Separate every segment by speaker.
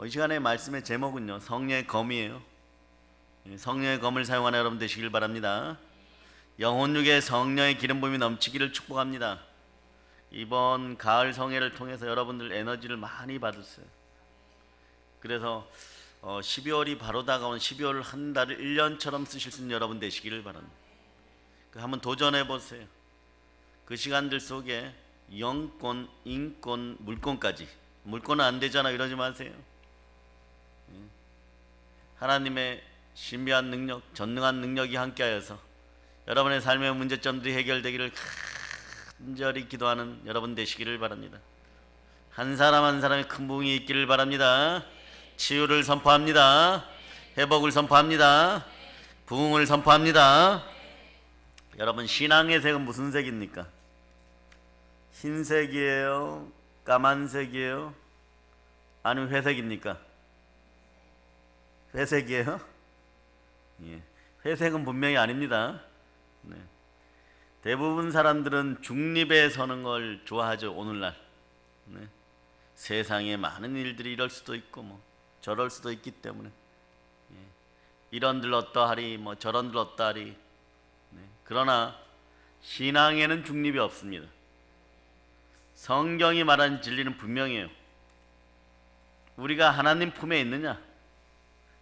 Speaker 1: 이 시간의 말씀의 제목은요, 성령의 검이에요. 성령의 검을 사용하는 여러분 되시길 바랍니다. 영혼육에 성령의 기름 부음이 넘치기를 축복합니다. 이번 가을 성회를 통해서 여러분들 에너지를 많이 받으세요. 그래서 12월이 바로 다가온 12월 한 달을 1년처럼 쓰실 수 있는 여러분 되시기를 바랍니다. 한번 도전해 보세요. 그 시간들 속에 영권, 인권, 물권까지, 물권은 안 되잖아 이러지 마세요. 하나님의 신비한 능력, 전능한 능력이 함께하여서 여러분의 삶의 문제점들이 해결되기를 간절히 기도하는 여러분 되시기를 바랍니다. 한 사람 한 사람의 큰 부흥이 있기를 바랍니다. 치유를 선포합니다. 회복을 선포합니다. 부흥을 선포합니다. 여러분, 신앙의 색은 무슨 색입니까? 흰색이에요? 까만색이에요? 아니면 회색입니까? 회색이에요? 예. 회색은 분명히 아닙니다. 네. 대부분 사람들은 중립에 서는 걸 좋아하죠, 오늘날. 네. 세상에 많은 일들이 이럴 수도 있고 저럴 수도 있기 때문에 이런들 어떠하리 저런들 어떠하리. 그러나 신앙에는 중립이 없습니다. 성경이 말하는 진리는 분명해요. 우리가 하나님 품에 있느냐,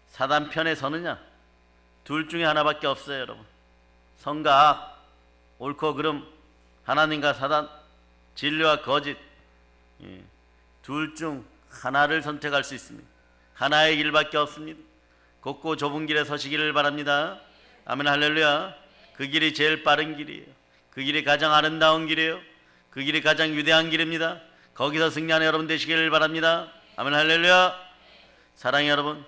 Speaker 1: 사단 편에 서느냐, 둘 중에 하나밖에 없어요. 여러분, 선과 악, 옳고 그름, 하나님과 사단, 진리와 거짓, 둘 중 하나를 선택할 수 있습니다. 하나의 길밖에 없습니다. 곱고 좁은 길에 서시기를 바랍니다. 아멘, 할렐루야. 그 길이 제일 빠른 길이에요. 그 길이 가장 아름다운 길이에요. 그 길이 가장 위대한 길입니다. 거기서 승리하는 여러분 되시기를 바랍니다. 아멘, 할렐루야. 사랑해 여러분,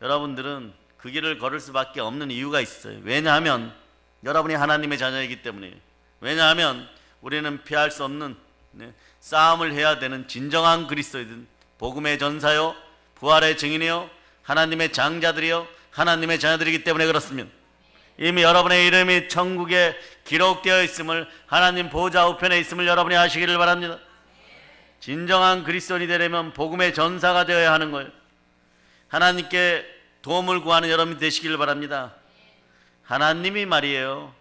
Speaker 1: 여러분들은 그 길을 걸을 수밖에 없는 이유가 있어요. 왜냐하면 여러분이 하나님의 자녀이기 때문이에요. 왜냐하면 우리는 피할 수 없는 싸움을 해야 되는 진정한 그리스도이든 복음의 전사요, 부활의 증인이요, 하나님의 장자들이요, 하나님의 자녀들이기 때문에 그렇습니다. 이미 여러분의 이름이 천국에 기록되어 있음을, 하나님 보좌 우편에 있음을 여러분이 아시기를 바랍니다. 진정한 그리스도인이 되려면 복음의 전사가 되어야 하는 거예요. 하나님께 도움을 구하는 여러분이 되시기를 바랍니다. 하나님이 말이에요,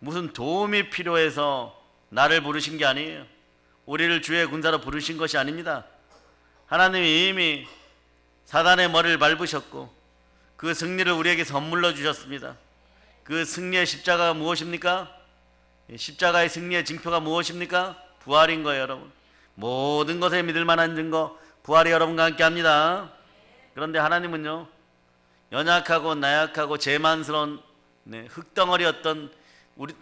Speaker 1: 무슨 도움이 필요해서 나를 부르신 게 아니에요. 우리를 주의 군사로 부르신 것이 아닙니다. 하나님이 이미 사단의 머리를 밟으셨고 그 승리를 우리에게 선물로 주셨습니다. 그 승리의 십자가가 무엇입니까? 십자가의 승리의 징표가 무엇입니까? 부활인 거예요. 여러분, 모든 것에 믿을 만한 증거, 부활이 여러분과 함께 합니다. 그런데 하나님은요, 연약하고 나약하고 재만스러운 흙덩어리였던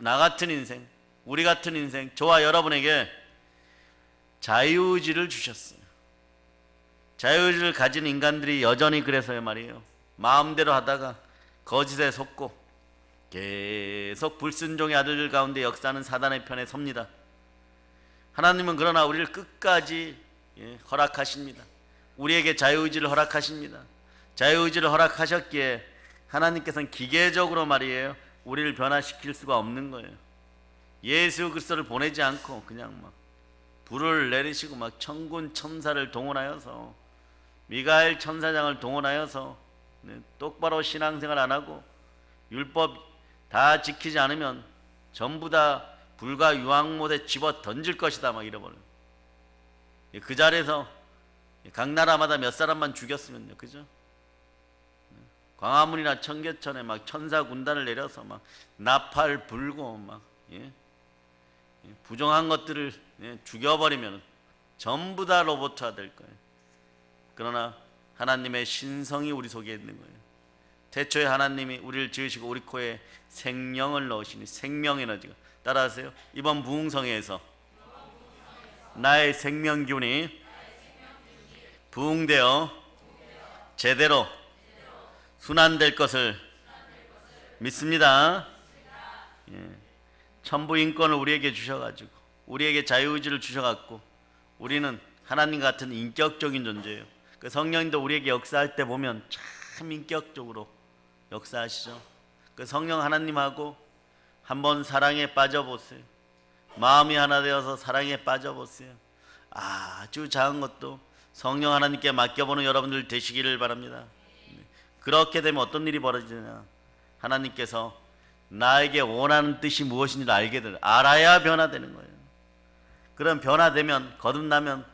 Speaker 1: 나 같은 인생, 우리 같은 인생, 저와 여러분에게 자유의지를 주셨어요. 자유의지를 가진 인간들이 여전히 그래서요 말이에요, 마음대로 하다가 거짓에 속고 계속 불순종의 아들들 가운데 역사하는 사단의 편에 섭니다. 하나님은 그러나 우리를 끝까지 허락하십니다. 우리에게 자유의지를 허락하십니다. 자유의지를 허락하셨기에 하나님께서는 기계적으로 말이에요, 우리를 변화시킬 수가 없는 거예요. 예수 그리스도를 보내지 않고 그냥 불을 내리시고 천군 천사를 동원하여서, 미가엘 천사장을 동원하여서 똑바로 신앙생활 안 하고 율법 다 지키지 않으면 전부 다 불과 유황못에 집어 던질 것이다 이래버려요. 그 자리에서 각 나라마다 몇 사람만 죽였으면요, 그죠? 광화문이나 청계천에 천사 군단을 내려서 나팔 불고 부정한 것들을 죽여버리면 전부 다 로봇화 될 거예요. 그러나 하나님의 신성이 우리 속에 있는 거예요. 태초에 하나님이 우리를 지으시고 우리 코에 생명을 넣으시니 생명 에너지가, 따라하세요, 이번 부흥성회에서 나의 생명기운이 부흥되어 제대로 순환될 것을 믿습니다. 천부인권을 우리에게 주셔가지고, 우리에게 자유의지를 주셔갖고 우리는 하나님 같은 인격적인 존재예요. 그 성령님도 우리에게 역사할 때 보면 참 인격적으로 역사하시죠. 그 성령 하나님하고 한번 사랑에 빠져보세요. 마음이 하나 되어서 사랑에 빠져보세요. 아주 작은 것도 성령 하나님께 맡겨보는 여러분들 되시기를 바랍니다. 그렇게 되면 어떤 일이 벌어지냐, 하나님께서 나에게 원하는 뜻이 무엇인지를 알게 되는, 알아야 변화되는 거예요. 그럼 변화되면, 거듭나면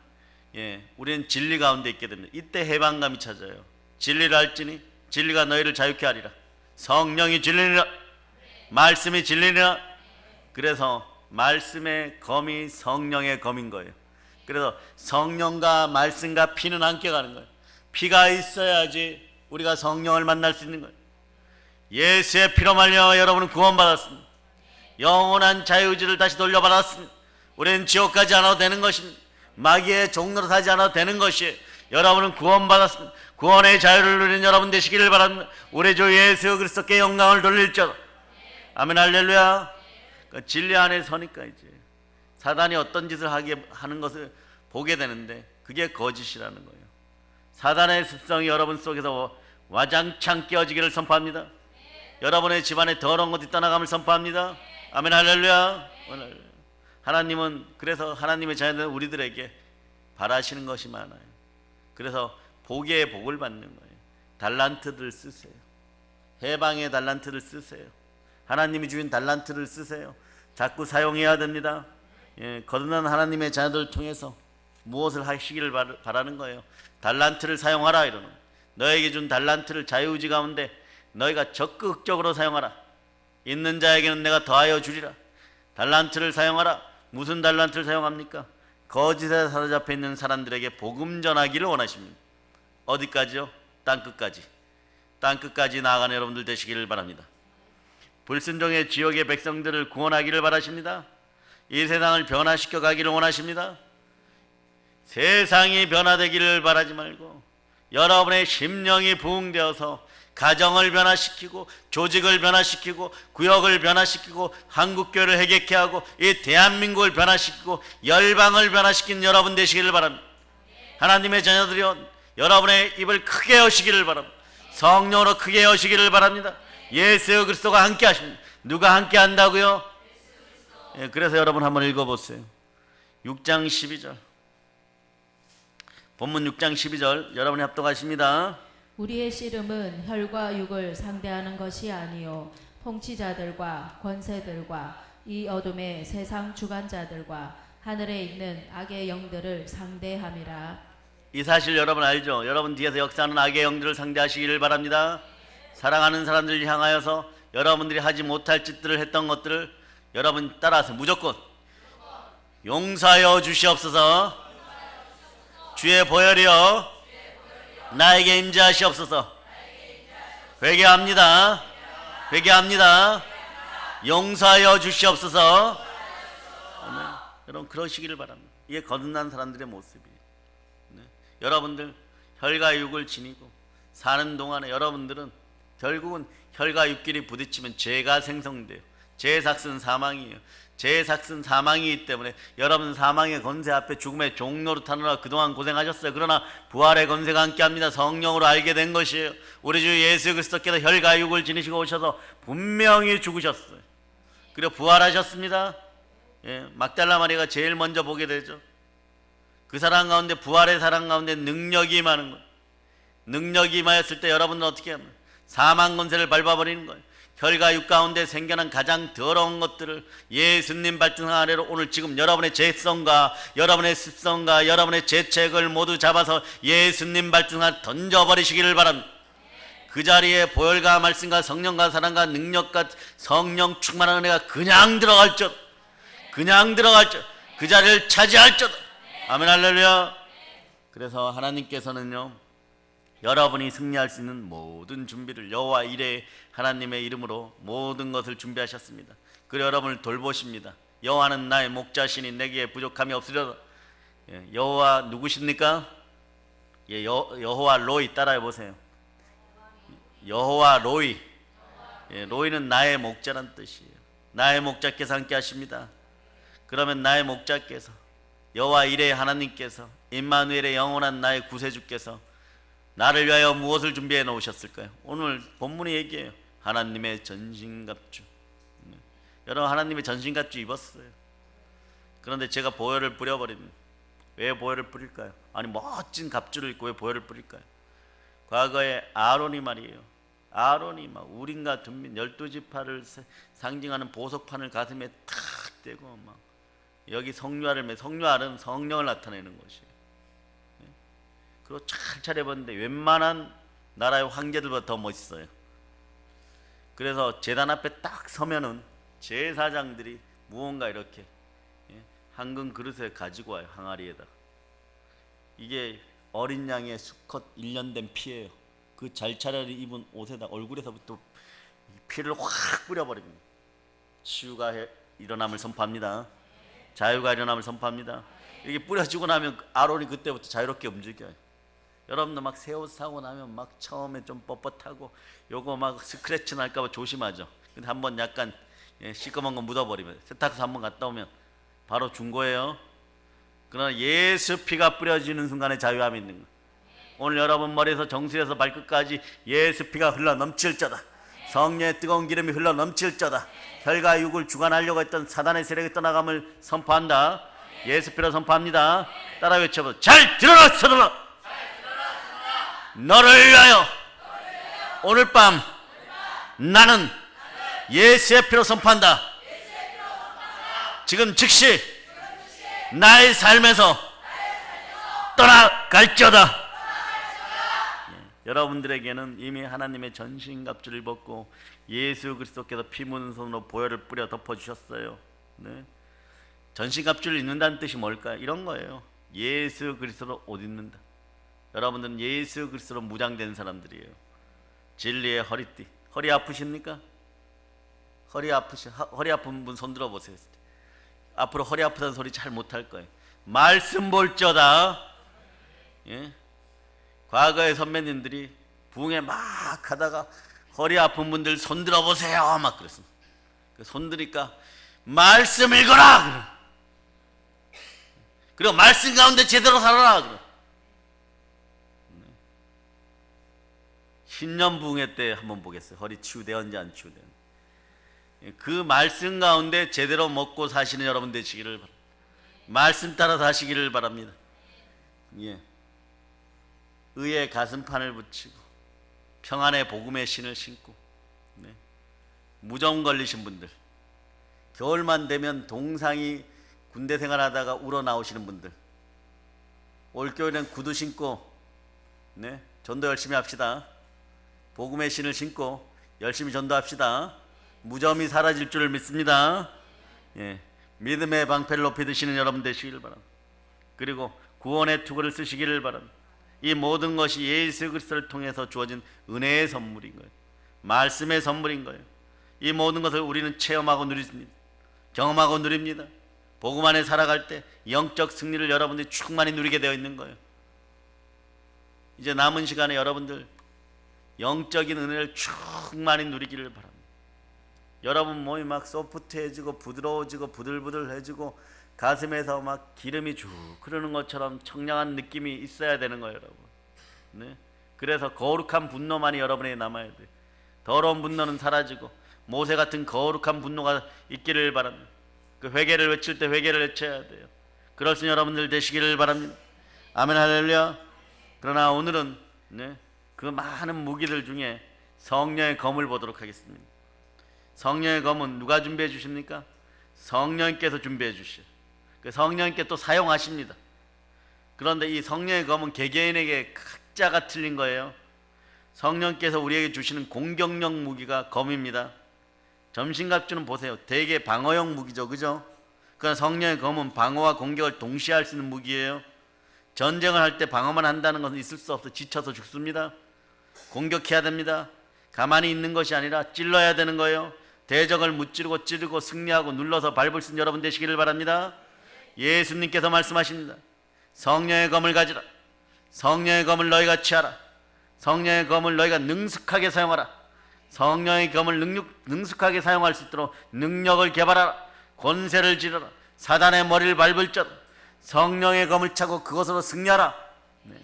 Speaker 1: 우리는 진리 가운데 있게 됩니다. 이때 해방감이 찾아요. 진리를 알지니 진리가 너희를 자유케 하리라. 성령이 진리니라. 말씀이 진리니라. 그래서 말씀의 검이 성령의 검인 거예요. 그래서 성령과 말씀과 피는 함께 가는 거예요. 피가 있어야지 우리가 성령을 만날 수 있는 거예요. 예수의 피로 말미암아 여러분은 구원받았습니다. 영원한 자유의지를 다시 돌려받았습니다. 우리는 지옥 가지 않아도 되는 것입니다. 마귀의 종로로 사지 않아도 되는 것이에요. 여러분은 구원받았습니다. 구원의 자유를 누리는 여러분 되시기를 바랍니다. 우리 주 예수 그리스도께 영광을 돌릴지어다. 아멘 할렐루야. 그러니까 진리 안에 서니까 이제 사단이 어떤 짓을 하는 것을 보게 되는데 그게 거짓이라는 거예요. 사단의 습성이 여러분 속에서 와장창 깨어지기를 선포합니다. 여러분의 집안에 더러운 것이 떠나감을 선포합니다. 아멘 할렐루야. 하나님은, 그래서 하나님의 자녀들 우리들에게 바라시는 것이 많아요. 그래서 복의 복을 받는 거예요. 달란트를 쓰세요. 해방의 달란트를 쓰세요. 하나님이 주신 달란트를 쓰세요. 자꾸 사용해야 됩니다. 거듭난 하나님의 자녀들을 통해서 무엇을 하시기를 바라는 거예요. 달란트를 사용하라 이러는, 너에게 준 달란트를 자유의지 가운데 너희가 적극적으로 사용하라. 있는 자에게는 내가 더하여 주리라. 달란트를 사용하라. 무슨 달란트를 사용합니까? 거짓에 사로잡혀 있는 사람들에게 복음 전하기를 원하십니다. 어디까지요? 땅끝까지. 땅끝까지 나아가는 여러분들 되시기를 바랍니다. 불순종의 지옥의 백성들을 구원하기를 바라십니다. 이 세상을 변화시켜 가기를 원하십니다. 세상이 변화되기를 바라지 말고 여러분의 심령이 부흥되어서 가정을 변화시키고 조직을 변화시키고 구역을 변화시키고 한국교회를 회개케 하고 이 대한민국을 변화시키고 열방을 변화시키는 여러분 되시기를 바랍니다. 하나님의 자녀들이여, 여러분의 입을 크게 여시기를 바랍니다. 성령으로 크게 여시기를 바랍니다. 예수 그리스도가 함께 하십니다. 누가 함께 한다고요? 그래서 여러분 한번 읽어보세요. 6장 12절, 본문 6장 12절 여러분이 합독하십니다.
Speaker 2: 우리의 씨름은 혈과 육을 상대하는 것이 아니요 통치자들과 권세들과 이 어둠의 세상 주관자들과 하늘에 있는 악의 영들을 상대함이라.
Speaker 1: 이 사실 여러분 알죠? 여러분 뒤에서 역사하는 악의 영들을 상대하시기를 바랍니다. 사랑하는 사람들을 향하여서 여러분들이 하지 못할 짓들을 했던 것들을 여러분 따라서 무조건 용서하여 주시옵소서. 주의 보혈이여 나에게 임재하시옵소서. 회개합니다. 회개합니다. 용서하여 주시옵소서. 여러분 그러시기를 바랍니다. 이게 거듭난 사람들의 모습이에요. 여러분들 혈과 육을 지니고 사는 동안에 여러분들은 결국은 혈과 육끼리 부딪히면 죄가 생성돼요. 죄의 삭은 사망이에요. 죄의 삭은 사망이기 때문에 여러분 사망의 권세 앞에 죽음의 종로로 타느라 그동안 고생하셨어요. 그러나 부활의 권세가 함께합니다. 성령으로 알게 된 것이에요. 우리 주 예수 그리스도께서 혈과 육을 지니시고 오셔서 분명히 죽으셨어요. 그리고 부활하셨습니다. 막달라 마리아가 제일 먼저 보게 되죠. 그 사람 가운데, 부활의 사람 가운데 능력이 임하는 거예요. 능력이 임하였을 때 여러분은 어떻게 합니까? 사망 권세를 밟아버리는 거예요. 혈과 육 가운데 생겨난 가장 더러운 것들을 예수님 발등 아래로 오늘 지금 여러분의 죄성과 여러분의 습성과 여러분의 죄책을 모두 잡아서 예수님 발등 아래 던져버리시기를 바랍니다. 그 자리에 보혈과 말씀과 성령과 사랑과 능력과 성령 충만한 은혜가 그냥 들어갈 줄, 그냥 들어갈 줄, 그 자리를 차지할 줄. 아멘 할렐루야. 그래서 하나님께서는요, 여러분이 승리할 수 있는 모든 준비를 여호와 이레 하나님의 이름으로 모든 것을 준비하셨습니다. 그리고 여러분을 돌보십니다. 여호와는 나의 목자시니 내게 부족함이 없으리로다. 여호와 누구십니까? 여호와 로이 따라해 보세요. 여호와 로이. 로이는 나의 목자란 뜻이에요. 나의 목자께서 함께 하십니다. 그러면 나의 목자께서, 여호와 이레 하나님께서, 임마누엘의 영원한 나의 구세주께서 나를 위하여 무엇을 준비해 놓으셨을까요? 오늘 본문이 얘기해요. 하나님의 전신갑주. 여러분 하나님의 전신갑주 입었어요. 그런데 제가 보혈을 뿌려버립니다. 왜 보혈을 뿌릴까요? 아니 멋진 갑주를 입고 왜 보혈을 뿌릴까요? 과거에 아론이 말이에요. 아론이 막 우림과 둠민 12지파를 상징하는 보석판을 가슴에 탁 대고 막 여기 성류알을 성류알은 성령을 나타내는 것이에요. 그리고 잘 차려봤는데 웬만한 나라의 황제들보다 더 멋있어요. 그래서 제단 앞에 딱 서면은 제사장들이 무언가 이렇게 황금 그릇에 가지고 와요. 항아리에다가. 이게 어린 양의 수컷 1년 된 피예요. 그 잘 차려 입은 옷에다 얼굴에서부터 피를 확 뿌려버립니다. 치유가 일어남을 선포합니다. 자유가 일어남을 선포합니다. 이게 뿌려지고 나면 아론이 그때부터 자유롭게 움직여요. 여러분도 막 새 옷 사고 나면 막 처음에 좀 뻣뻣하고 요거 막 스크래치 날까봐 조심하죠. 근데 한번 약간 시꺼먼 거 묻어버리면 세탁소 한번 갔다 오면 바로 준 거예요. 그러나 예수 피가 뿌려지는 순간에 자유함이 있는 거예요. 오늘 여러분 머리에서 정수에서 발끝까지 예수 피가 흘러 넘칠 자다. 성령의 뜨거운 기름이 흘러 넘칠 자다. 혈과 육을 주관하려고 했던 사단의 세력이 떠나감을 선포한다. 예수 피로 선포합니다. 따라 외쳐보세요. 잘 들어라 서들어. 너를 위하여 오늘 밤 나는 예수의 피로 선포한다. 지금 즉시 나의 삶에서 떠나갈지어다. 여러분들에게는 이미 하나님의 전신갑주를 벗고 예수 그리스도께서 피 묻은 손으로 보혈을 뿌려 덮어주셨어요. 네. 전신갑주를 입는다는 뜻이 뭘까요? 이런 거예요. 예수 그리스도로 옷 입는다. 여러분들은 예수 그리스도로 무장된 사람들이에요. 진리의 허리띠. 허리 아프십니까? 허리 아픈 분 손 들어보세요. 앞으로 허리 아프다는 소리 잘 못할 거예요. 말씀 볼지어다. 예? 과거의 선배님들이 부흥회 막 하다가 허리 아픈 분들 손 들어보세요 막 그랬어. 손 드니까 말씀 읽어라. 그리고 말씀 가운데 제대로 살아라. 신년 부흥회 때 한번 보겠어요. 허리 치유되었는지 안 치유되었는지. 그 말씀 가운데 제대로 먹고 사시는 여러분 되시기를 바랍니다. 말씀 따라 사시기를 바랍니다. 예. 의의 가슴판을 붙이고 평안의 복음의 신을 신고, 네. 무좀 걸리신 분들, 겨울만 되면 동상이 군대 생활하다가 우러나오시는 분들, 올겨울엔 구두 신고, 네. 전도 열심히 합시다. 복음의 신을 신고 열심히 전도합시다. 무좀이 사라질 줄 믿습니다. 예. 믿음의 방패를 높이 드시는 여러분 되시기를 바랍니다. 그리고 구원의 투구를 쓰시기를 바랍니다. 이 모든 것이 예수 그리스도를 통해서 주어진 은혜의 선물인 거예요. 말씀의 선물인 거예요. 이 모든 것을 우리는 체험하고 누립니다. 경험하고 누립니다. 복음 안에 살아갈 때 영적 승리를 여러분들이 충만히 누리게 되어 있는 거예요. 이제 남은 시간에 여러분들 영적인 은혜를 충만히 누리기를 바랍니다. 여러분 몸이 막 소프트해지고 부드러워지고 부들부들해지고 가슴에서 막 기름이 쭉 흐르는 것처럼 청량한 느낌이 있어야 되는 거예요, 여러분. 네? 그래서 거룩한 분노만이 여러분에게 남아야 돼요. 더러운 분노는 사라지고 모세 같은 거룩한 분노가 있기를 바랍니다. 그 회개를 외칠 때 회개를 외쳐야 돼요. 그럴 수 있는 여러분들 되시기를 바랍니다. 아멘 할렐루야. 그러나 오늘은 네, 그 많은 무기들 중에 성령의 검을 보도록 하겠습니다. 성령의 검은 누가 준비해 주십니까? 성령께서 준비해 주시오. 성령께 또 사용하십니다. 그런데 이 성령의 검은 개개인에게 각자가 틀린 거예요. 성령께서 우리에게 주시는 공격력 무기가 검입니다. 점심갑주는 보세요. 대개 방어용 무기죠, 그죠? 그러나 성령의 검은 방어와 공격을 동시에 할 수 있는 무기예요. 전쟁을 할 때 방어만 한다는 것은 있을 수 없어. 지쳐서 죽습니다. 공격해야 됩니다. 가만히 있는 것이 아니라 찔러야 되는 거예요. 대적을 무찌르고 찌르고 승리하고 눌러서 밟을 수 있는 여러분 되시기를 바랍니다. 예수님께서 말씀하십니다. 성령의 검을 가지라. 성령의 검을 너희가 취하라. 성령의 검을 너희가 능숙하게 사용하라. 성령의 검을 능숙하게 사용할 수 있도록 능력을 개발하라. 권세를 지르라. 사단의 머리를 밟을 자 성령의 검을 차고 그것으로 승리하라. 네.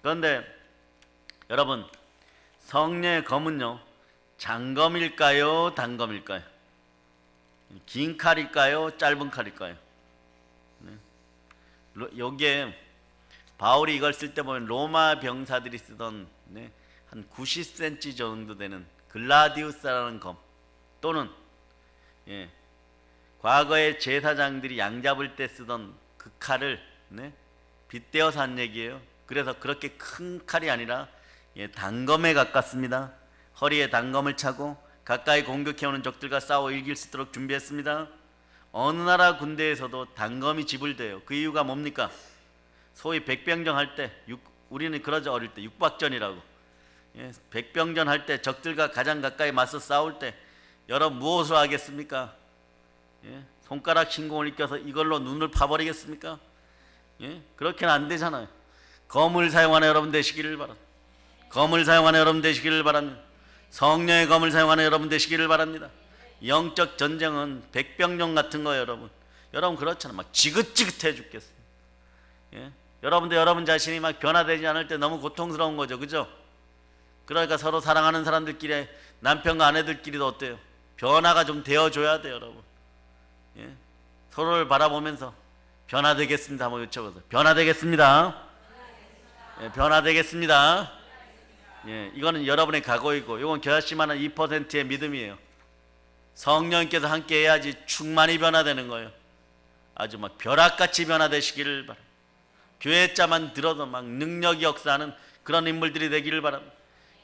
Speaker 1: 그런데 여러분 성령의 검은요 장검일까요 단검일까요? 긴 칼일까요 짧은 칼일까요? 네. 여기에 바울이 이걸 쓸 때 보면 로마 병사들이 쓰던 한 90cm 정도 되는 글라디우스라는 검, 또는 과거에 제사장들이 양 잡을 때 쓰던 그 칼을 빗대어서 한 얘기예요. 그래서 그렇게 큰 칼이 아니라 단검에 가깝습니다. 허리에 단검을 차고 가까이 공격해오는 적들과 싸워 이길 수 있도록 준비했습니다. 어느 나라 군대에서도 단검이 지불돼요. 그 이유가 뭡니까? 소위 백병전 할 때, 우리는 그러죠. 어릴 때 육박전이라고. 백병전 할 때 적들과 가장 가까이 맞서 싸울 때 여러분 무엇으로 하겠습니까? 손가락 신공을 껴서 이걸로 눈을 파버리겠습니까? 그렇게는 안 되잖아요. 검을 사용하는 여러분 되시기를 바랍니다. 검을 사용하는 여러분 되시기를 바랍니다. 성령의 검을 사용하는 여러분 되시기를 바랍니다. 영적 전쟁은 백병전 같은 거예요, 여러분. 여러분 그렇잖아요. 막 지긋지긋해 죽겠어요. 여러분도 여러분 자신이 막 변화되지 않을 때 너무 고통스러운 거죠, 그죠? 그러니까 서로 사랑하는 사람들끼리, 남편과 아내들끼리도 어때요? 변화가 좀 되어줘야 돼요, 여러분. 서로를 바라보면서 변화되겠습니다 한번 외쳐보세요. 변화되겠습니다. 변화되겠습니다. 이거는 여러분의 각오이고, 이건 결심하는 2%의 믿음이에요. 성령께서 함께 해야지 충만히 변화되는 거예요. 아주 막 벼락같이 변화되시기를 바랍니다. 교회자만 들어도 막 능력이 역사하는 그런 인물들이 되기를 바랍니다.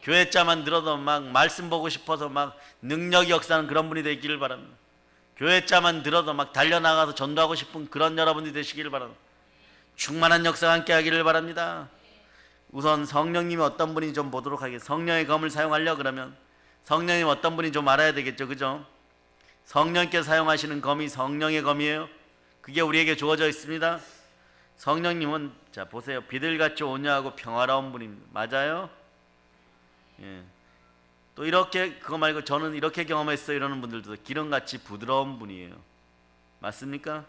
Speaker 1: 교회자만 들어도 막 말씀 보고 싶어서 막 능력이 역사하는 그런 분이 되기를 바랍니다. 교회자만 들어도 막 달려나가서 전도하고 싶은 그런 여러분이 되시기를 바랍니다. 충만한 역사가 함께 하기를 바랍니다. 우선 성령님이 어떤 분이 좀 보도록 하겠습니다. 성령의 검을 사용하려 그러면 성령님 어떤 분이 좀 알아야 되겠죠, 그죠? 성령께서 사용하시는 검이 성령의 검이에요. 그게 우리에게 주어져 있습니다. 성령님은 자 보세요, 비들같이 온유하고 평화로운 분입니다. 맞아요? 또 이렇게, 그거 말고 저는 이렇게 경험했어요 이러는 분들도 기름같이 부드러운 분이에요. 맞습니까?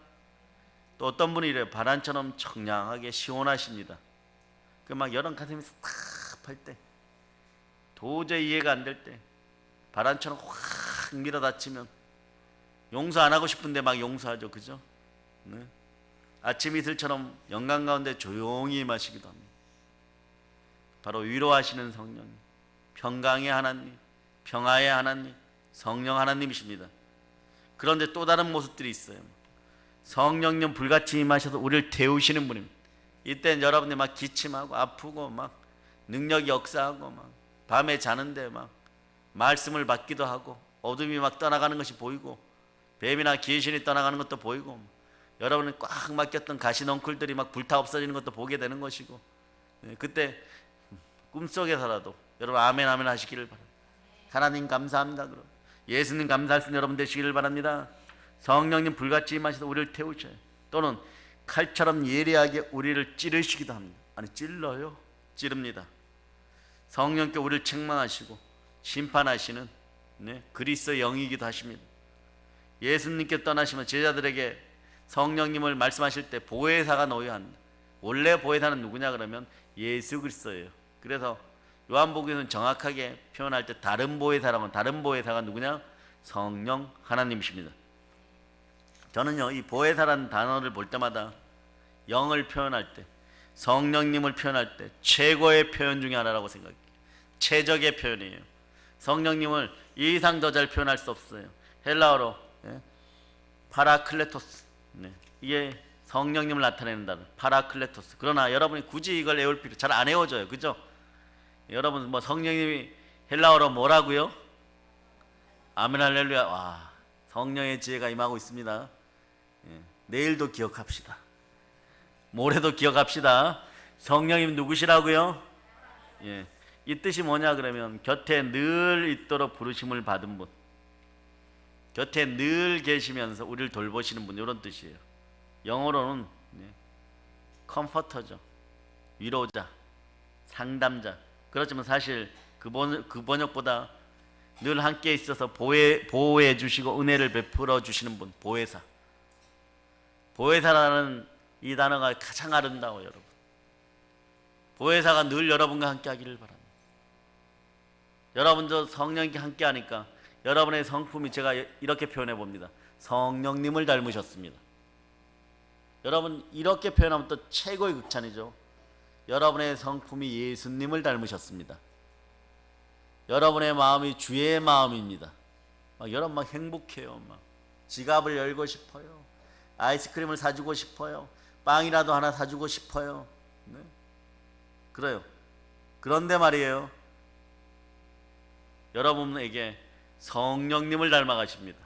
Speaker 1: 또 어떤 분이 이래요. 바람처럼 청량하게 시원하십니다. 그 막 여름 가슴에서 탁할 때, 도저히 이해가 안 될 때 바람처럼 확 밀어닥치면 용서 안 하고 싶은데 막 용서하죠, 그죠? 아침 이슬처럼 영광 가운데 조용히 임하시기도 합니다. 바로 위로하시는 성령, 평강의 하나님, 평화의 하나님, 성령 하나님이십니다. 그런데 또 다른 모습들이 있어요. 성령님 불같이 임하셔서 우리를 태우시는 분입니다. 이때는 여러분이 막 기침하고 아프고 막 능력이 역사하고 막 밤에 자는데 막 말씀을 받기도 하고 어둠이 막 떠나가는 것이 보이고 뱀이나 귀신이 떠나가는 것도 보이고 여러분은 꽉 막혔던 가시넝쿨들이 막 불타 없어지는 것도 보게 되는 것이고, 그때 꿈속에서라도 여러분 아멘 아멘 하시기를 바랍니다. 하나님 감사합니다. 그럼 예수님 감사할 수 있는 여러분 되시기를 바랍니다. 성령님 불같이 임하셔서 우리를 태우셔요. 또는 칼처럼 예리하게 우리를 찌르시기도 합니다. 아니 찔러요? 찌릅니다. 성령께 우리를 책망하시고 심판하시는 그리스도의 영이기도 하십니다. 예수님께 떠나시면 제자들에게 성령님을 말씀하실 때 보혜사가 놓여야 한다. 원래 보혜사는 누구냐 그러면 예수 그리스도예요. 그래서 요한복음에서는 정확하게 표현할 때 다른 보혜사라면 다른 보혜사가 누구냐? 성령 하나님이십니다. 저는요 이 보혜사라는 단어를 볼 때마다 영을 표현할 때, 성령님을 표현할 때 최고의 표현 중에 하나라고 생각해요. 최적의 표현이에요. 성령님을 이 이상 더 잘 표현할 수 없어요. 헬라어로 파라클레토스, 이게 성령님을 나타내는 단어 파라클레토스. 그러나 여러분이 굳이 이걸 외울 필요 잘 안 외워져요, 그죠? 여러분 뭐 성령님이 헬라어로 뭐라고요? 아멘 할렐루야. 와, 성령의 지혜가 임하고 있습니다. 내일도 기억합시다. 모레도 기억합시다. 성령님 누구시라고요? 이 뜻이 뭐냐 그러면 곁에 늘 있도록 부르심을 받은 분, 곁에 늘 계시면서 우리를 돌보시는 분, 이런 뜻이에요. 영어로는 컴포터죠. 위로자, 상담자. 그렇지만 사실 그 번역보다 늘 함께 있어서 보호해 주시고 은혜를 베풀어 주시는 분, 보혜사. 보혜사라는 이 단어가 가장 아름다워요, 여러분. 보혜사가 늘 여러분과 함께 하기를 바랍니다. 여러분도 성령님과 함께 하니까 여러분의 성품이, 제가 이렇게 표현해 봅니다. 성령님을 닮으셨습니다. 여러분 이렇게 표현하면 또 최고의 극찬이죠. 여러분의 성품이 예수님을 닮으셨습니다. 여러분의 마음이 주의 마음입니다. 여러분 막 행복해요. 막 지갑을 열고 싶어요. 아이스크림을 사주고 싶어요. 빵이라도 하나 사주고 싶어요. 네? 그래요. 그런데 말이에요. 여러분에게 성령님을 닮아가십니다.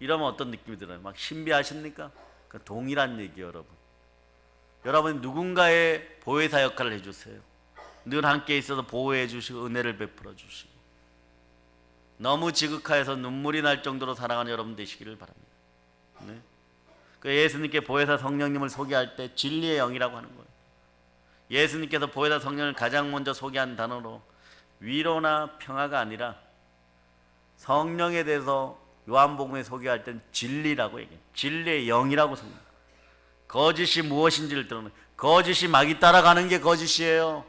Speaker 1: 이러면 어떤 느낌이 들어요? 막 신비하십니까? 그 동일한 얘기예요, 여러분. 여러분 누군가의 보혜사 역할을 해주세요. 늘 함께 있어서 보호해 주시고 은혜를 베풀어 주시고 너무 지극하여서 눈물이 날 정도로 사랑하는 여러분 되시기를 바랍니다. 네? 그 예수님께 보혜사 성령님을 소개할 때 진리의 영이라고 하는 거예요. 예수님께서 보혜사 성령을 가장 먼저 소개한 단어로 위로나 평화가 아니라 성령에 대해서 요한복음에 소개할 땐 진리라고 얘기해요. 진리의 영이라고 소개해요. 거짓이 무엇인지를 드러내요. 거짓이 마귀 따라가는 게 거짓이에요.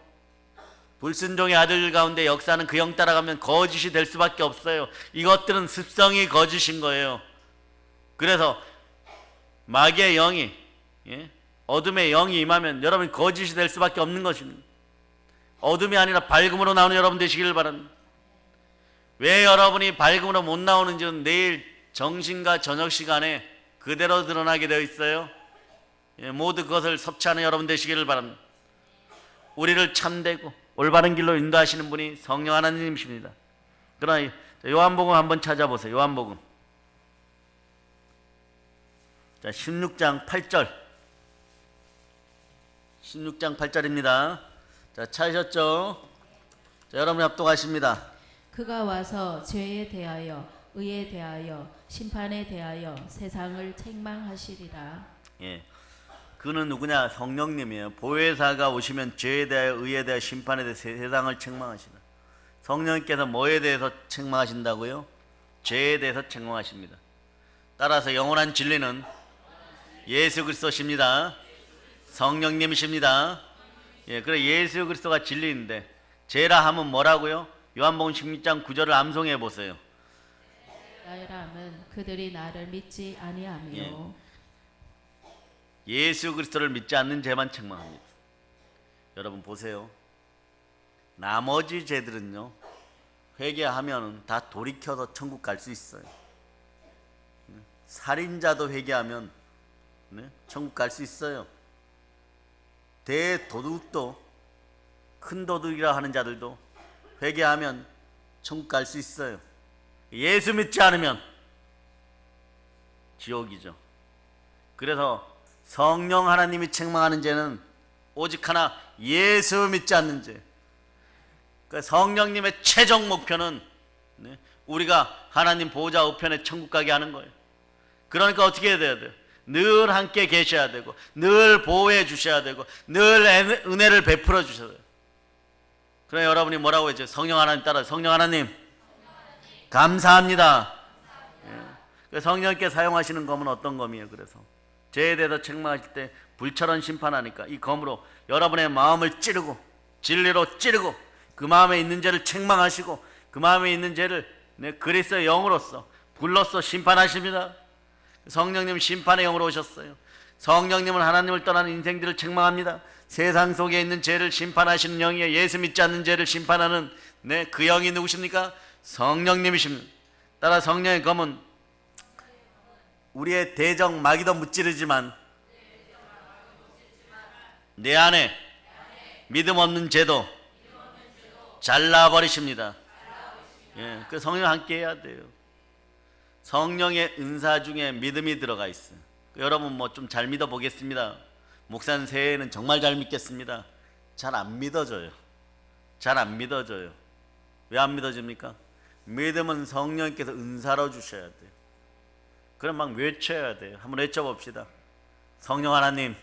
Speaker 1: 불순종의 아들 가운데 역사는 그 영 따라가면 거짓이 될 수밖에 없어요. 이것들은 습성이 거짓인 거예요. 그래서 마귀의 영이 어둠의 영이 임하면 여러분이 거짓이 될 수밖에 없는 것입니다. 어둠이 아니라 밝음으로 나오는 여러분 되시기를 바랍니다. 왜 여러분이 밝음으로 못 나오는지는 내일 정신과 저녁 시간에 그대로 드러나게 되어 있어요. 모두 그것을 섭취하는 여러분 되시기를 바랍니다. 우리를 참되고 올바른 길로 인도하시는 분이 성령 하나님이십니다. 그러나 요한복음 한번 찾아보세요. 요한복음 16장 8절 16장 8절입니다. 자, 찾으셨죠? 자, 여러분이 합독하십니다.
Speaker 2: 그가 와서 죄에 대하여 의에 대하여 심판에 대하여 세상을 책망하시리라.
Speaker 1: 예, 그는 누구냐? 성령님이에요. 보혜사가 오시면 죄에 대하여 의에 대하여 심판에 대해 세상을 책망하시다. 성령님께서 뭐에 대해서 책망하신다고요? 죄에 대해서 책망하십니다. 따라서 영원한 진리는 예수 그리스도십니다. 성령님이십니다. 예, 그래 예수 그리스도가 진리인데 죄라 하면 뭐라고요? 요한복음 16장 9절을 암송해 보세요.
Speaker 2: 나라 함은 그들이 나를 믿지 아니하며.
Speaker 1: 예수 그리스도를 믿지 않는 죄만 책망합니다. 여러분 보세요. 나머지 죄들은요 회개하면 다 돌이켜서 천국 갈 수 있어요. 살인자도 회개하면 천국 갈 수 있어요. 대도둑도 큰 도둑이라 하는 자들도 회개하면 천국 갈 수 있어요. 예수 믿지 않으면 지옥이죠. 그래서 성령 하나님이 책망하는 죄는 오직 하나, 예수 믿지 않는 죄. 그러니까 성령님의 최종 목표는 우리가 하나님 보호자 우편에 천국 가게 하는 거예요. 그러니까 어떻게 해야 돼요? 늘 함께 계셔야 되고 늘 보호해 주셔야 되고 늘 은혜를 베풀어 주셔야 돼요. 그래 여러분이 뭐라고 했죠? 성령 하나님 따라 성령 하나님 감사합니다. 예. 성령께 사용하시는 검은 어떤 검이에요? 그래서 죄에 대해서 책망하실 때 불처럼 심판하니까 이 검으로 여러분의 마음을 찌르고 진리로 찌르고 그 마음에 있는 죄를 책망하시고 그 마음에 있는 죄를 그리스도의 영으로서 불로써 심판하십니다. 성령님 심판의 영으로 오셨어요. 성령님은 하나님을 떠나는 인생들을 책망합니다. 세상 속에 있는 죄를 심판하시는 영이에요. 예수 믿지 않는 죄를 심판하는 그 영이 누구십니까? 성령님이십니다. 따라 성령의 검은 우리의 대적 마귀도 무찌르지만 내 안에 믿음 없는 죄도 잘라버리십니다. 예, 그 성령 함께 해야 돼요. 성령의 은사 중에 믿음이 들어가 있어요. 여러분 뭐 좀 잘 믿어 보겠습니다. 목사님 새해에는 정말 잘 믿겠습니다. 잘 안 믿어져요. 잘 안 믿어져요. 왜 안 믿어집니까? 믿음은 성령께서 은사로 주셔야 돼요. 그럼 막 외쳐야 돼요. 한번 외쳐봅시다. 성령 하나님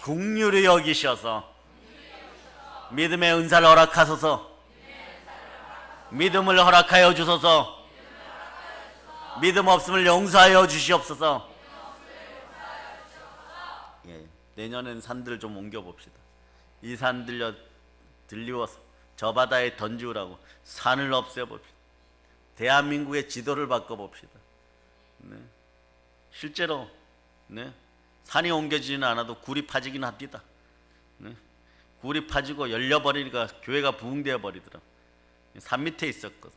Speaker 1: 긍휼히 여기셔서 믿음의 은사를 허락하소서. 믿음을 허락하여 주소서. 믿음 없음을 용서하여 주시옵소서. 예, 내년엔 산들을 좀 옮겨봅시다. 이 산 들리워서 저 바다에 던지우라고 산을 없애봅시다. 대한민국의 지도를 바꿔봅시다. 실제로 산이 옮겨지지는 않아도 굴이 파지기는 합니다. 네? 굴이 파지고 열려버리니까 교회가 부흥되어 버리더라고요. 산 밑에 있었거든.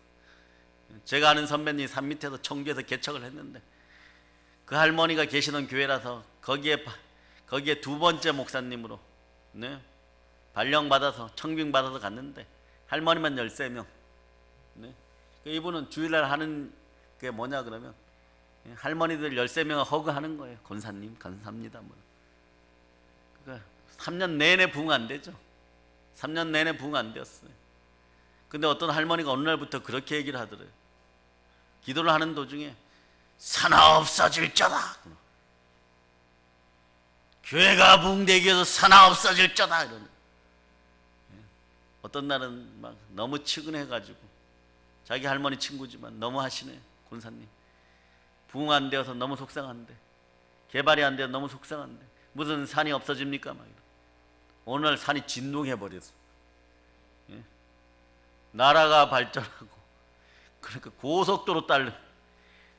Speaker 1: 제가 아는 선배님이 산 밑에서 청주에서 개척을 했는데 그 할머니가 계시던 교회라서 거기에 두 번째 목사님으로 네? 발령받아서 청빙받아서 갔는데 할머니만 13명. 네? 이분은 주일날 하는 게 뭐냐 그러면 할머니들 13명을 허그하는 거예요. 권사님 감사합니다. 뭐. 그러니까 3년 내내 부흥 안 되죠. 3년 내내 부흥 안 되었어요. 근데 어떤 할머니가 어느 날부터 그렇게 얘기를 하더래요. 기도를 하는 도중에 사나 없어질 자다. 교회가 부흥되기 위해서 사나 없어질 자다. 이러는. 어떤 날은 막 너무 측은해가지고 자기 할머니 친구지만 너무 하시네. 권사님 부흥 안 되어서 너무 속상한데 개발이 안 되어서 너무 속상한데 무슨 산이 없어집니까? 막 어느 날 산이 진동해버렸어. 예? 나라가 발전하고 그러니까 고속도로 딸려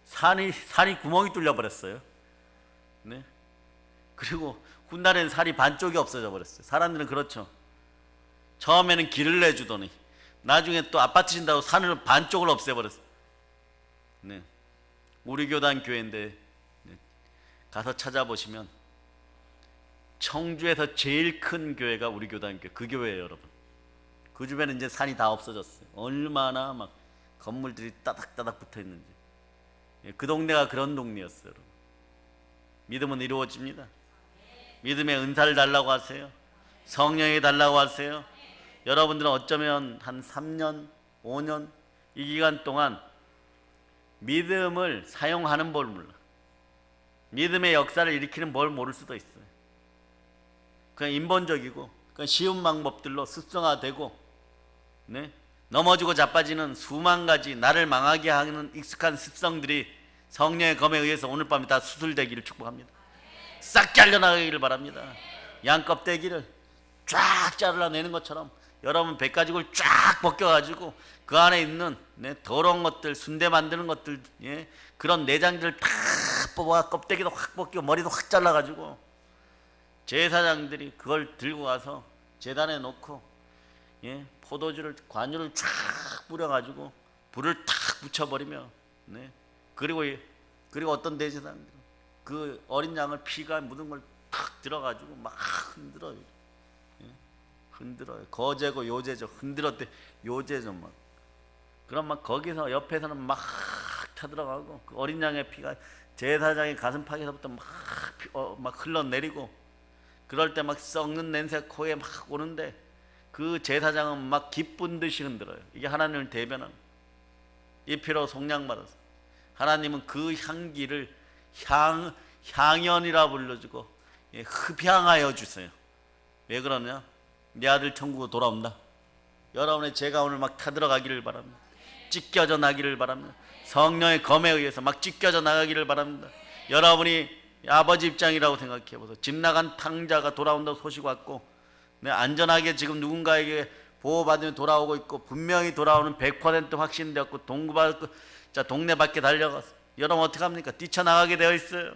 Speaker 1: 산이 구멍이 뚫려버렸어요. 네? 그리고 훗날에는 산이 반쪽이 없어져 버렸어요. 사람들은 그렇죠. 처음에는 길을 내주더니 나중에 또 아파트 진다고 산을 반쪽을 없애버렸어요. 네. 우리 교단 교회인데 네. 가서 찾아보시면 청주에서 제일 큰 교회가 우리 교단 교회, 그 교회예요, 여러분. 그 주변에 이제 산이 다 없어졌어요. 얼마나 막 건물들이 따닥따닥 붙어 있는지. 예, 그 동네가 그런 동네였어요, 여러분. 믿음은 이루어집니다. 믿음의 은사를 달라고 하세요. 성령이 달라고 하세요. 여러분들은 어쩌면 한 3년, 5년 이 기간 동안 믿음을 사용하는 뭘 몰라. 믿음의 역사를 일으키는 뭘 모를 수도 있어요. 그냥 인본적이고 그냥 쉬운 방법들로 습성화되고 네? 넘어지고 자빠지는 수만 가지 나를 망하게 하는 익숙한 습성들이 성령의 검에 의해서 오늘 밤에 다 수술되기를 축복합니다. 싹 잘려나가기를 바랍니다. 양 껍데기를 쫙 잘라내는 것처럼 여러분 백가죽을 쫙 벗겨가지고 그 안에 있는 네, 더러운 것들, 순대 만드는 것들, 예, 그런 내장들을 다 뽑아 껍데기도 확 벗기고 머리도 확 잘라가지고 제사장들이 그걸 들고 가서 제단에 놓고 예, 포도주를 관유를 쫙 뿌려가지고 불을 탁 붙여버리며 네, 그리고 어떤 대제사장들 그 어린 양을 피가 묻은 걸 탁 들어가지고 막 흔들어요. 흔들어요. 거제고 요제죠. 흔들었대 요제죠. 막 그럼 막 거기서 옆에서는 막 타들어가고 그 어린 양의 피가 제사장의 가슴팍에서부터 막 흘러내리고 그럴 때 막 썩는 냄새 코에 막 오는데 그 제사장은 막 기쁜 듯이 흔들어요. 이게 하나님을 대변하는 이 피로 속량받아서 하나님은 그 향기를 향연이라 불러주고 예, 흡향하여 주세요. 왜 그러냐? 내 아들 천국으로 돌아온다. 여러분의 죄가 오늘 막 타들어가기를 바랍니다. 찢겨져 나기를 바랍니다. 성령의 검에 의해서 막 찢겨져 나가기를 바랍니다. 여러분이 아버지 입장이라고 생각해 보세요. 집 나간 탕자가 돌아온다고 소식 왔고 네, 안전하게 지금 누군가에게 보호받으며 돌아오고 있고 분명히 돌아오는 100% 확신되었고 동네 밖에 달려가서 여러분 어떡합니까? 뛰쳐나가게 되어 있어요.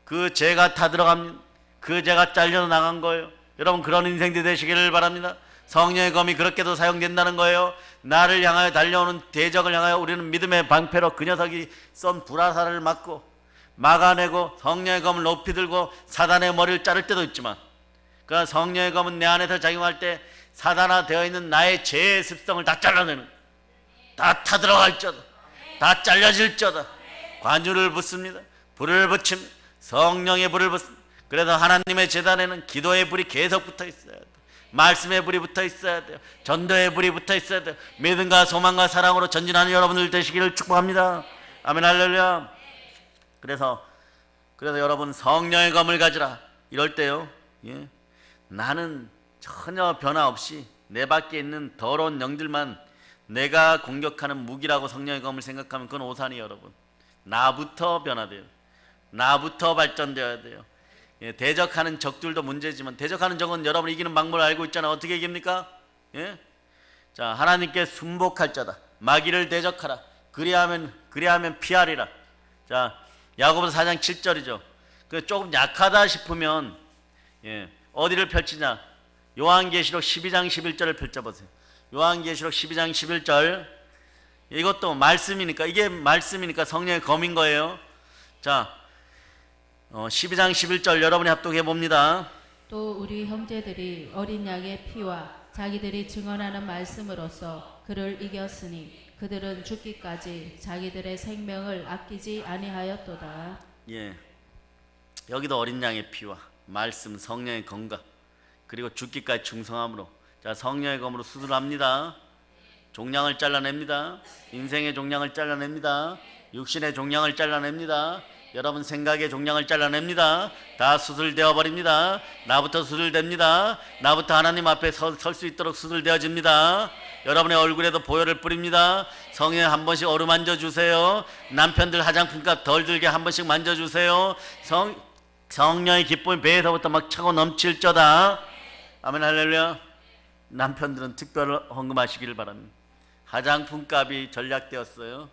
Speaker 1: 그 죄가 타들어갑니다. 그 죄가 잘려 나간 거예요. 여러분 그런 인생들 되시기를 바랍니다. 성령의 검이 그렇게도 사용된다는 거예요. 나를 향하여 달려오는 대적을 향하여 우리는 믿음의 방패로 그 녀석이 쏜 불화살을 막아내고 성령의 검을 높이 들고 사단의 머리를 자를 때도 있지만 그러나 성령의 검은 내 안에서 작용할 때 사단화 되어 있는 나의 죄의 습성을 다 잘라내는 다 타들어갈 자다. 다 잘려질 자다. 관유를 붓습니다. 불을 붙입니다. 성령의 불을 붓습니다. 그래서 하나님의 제단에는 기도의 불이 계속 붙어 있어야 돼요. 말씀의 불이 붙어 있어야 돼요. 전도의 불이 붙어 있어야 돼요. 믿음과 소망과 사랑으로 전진하는 여러분들 되시기를 축복합니다. 아멘 할렐루야. 그래서 여러분 성령의 검을 가지라. 이럴 때요. 예. 나는 전혀 변화 없이 내 밖에 있는 더러운 영들만 내가 공격하는 무기라고 성령의 검을 생각하면 그건 오산이에요, 여러분. 나부터 변화돼요. 나부터 발전되어야 돼요. 예, 대적하는 적들도 문제지만 대적하는 적은 여러분이 이기는 방법을 알고 있잖아요. 어떻게 이깁니까? 예? 자, 하나님께 순복할 자다. 마귀를 대적하라. 그리하면 피하리라. 자, 야고보서 4장 7절이죠. 그 조금 약하다 싶으면 어디를 펼치냐? 요한계시록 12장 11절을 펼쳐보세요. 요한계시록 12장 11절. 이것도 말씀이니까, 이게 말씀이니까 성령의 검인 거예요. 자, 12장 11절 여러분이 합독해 봅니다.
Speaker 2: 또 우리 형제들이 어린 양의 피와 자기들이 증언하는 말씀으로써 그를 이겼으니 그들은 죽기까지 자기들의 생명을 아끼지 아니하였도다.
Speaker 1: 예, 여기도 어린 양의 피와 말씀, 성령의 검과 그리고 죽기까지 충성함으로. 자, 성령의 검으로 수술합니다. 종량을 잘라냅니다. 인생의 종량을 잘라냅니다. 육신의 종량을 잘라냅니다. 여러분 생각의 종량을 잘라냅니다. 다 수술되어 버립니다. 나부터 수술됩니다. 나부터 하나님 앞에 설 수 있도록 수술되어집니다. 여러분의 얼굴에도 보혈을 뿌립니다. 성령 한 번씩 어루만져 주세요. 남편들 화장품값 덜 들게 한 번씩 만져주세요. 성령의 기쁨이 배에서부터 막 차고 넘칠 저다. 아멘 할렐루야. 남편들은 특별 헌금하시기를 바랍니다. 화장품 값이 전략되었어요.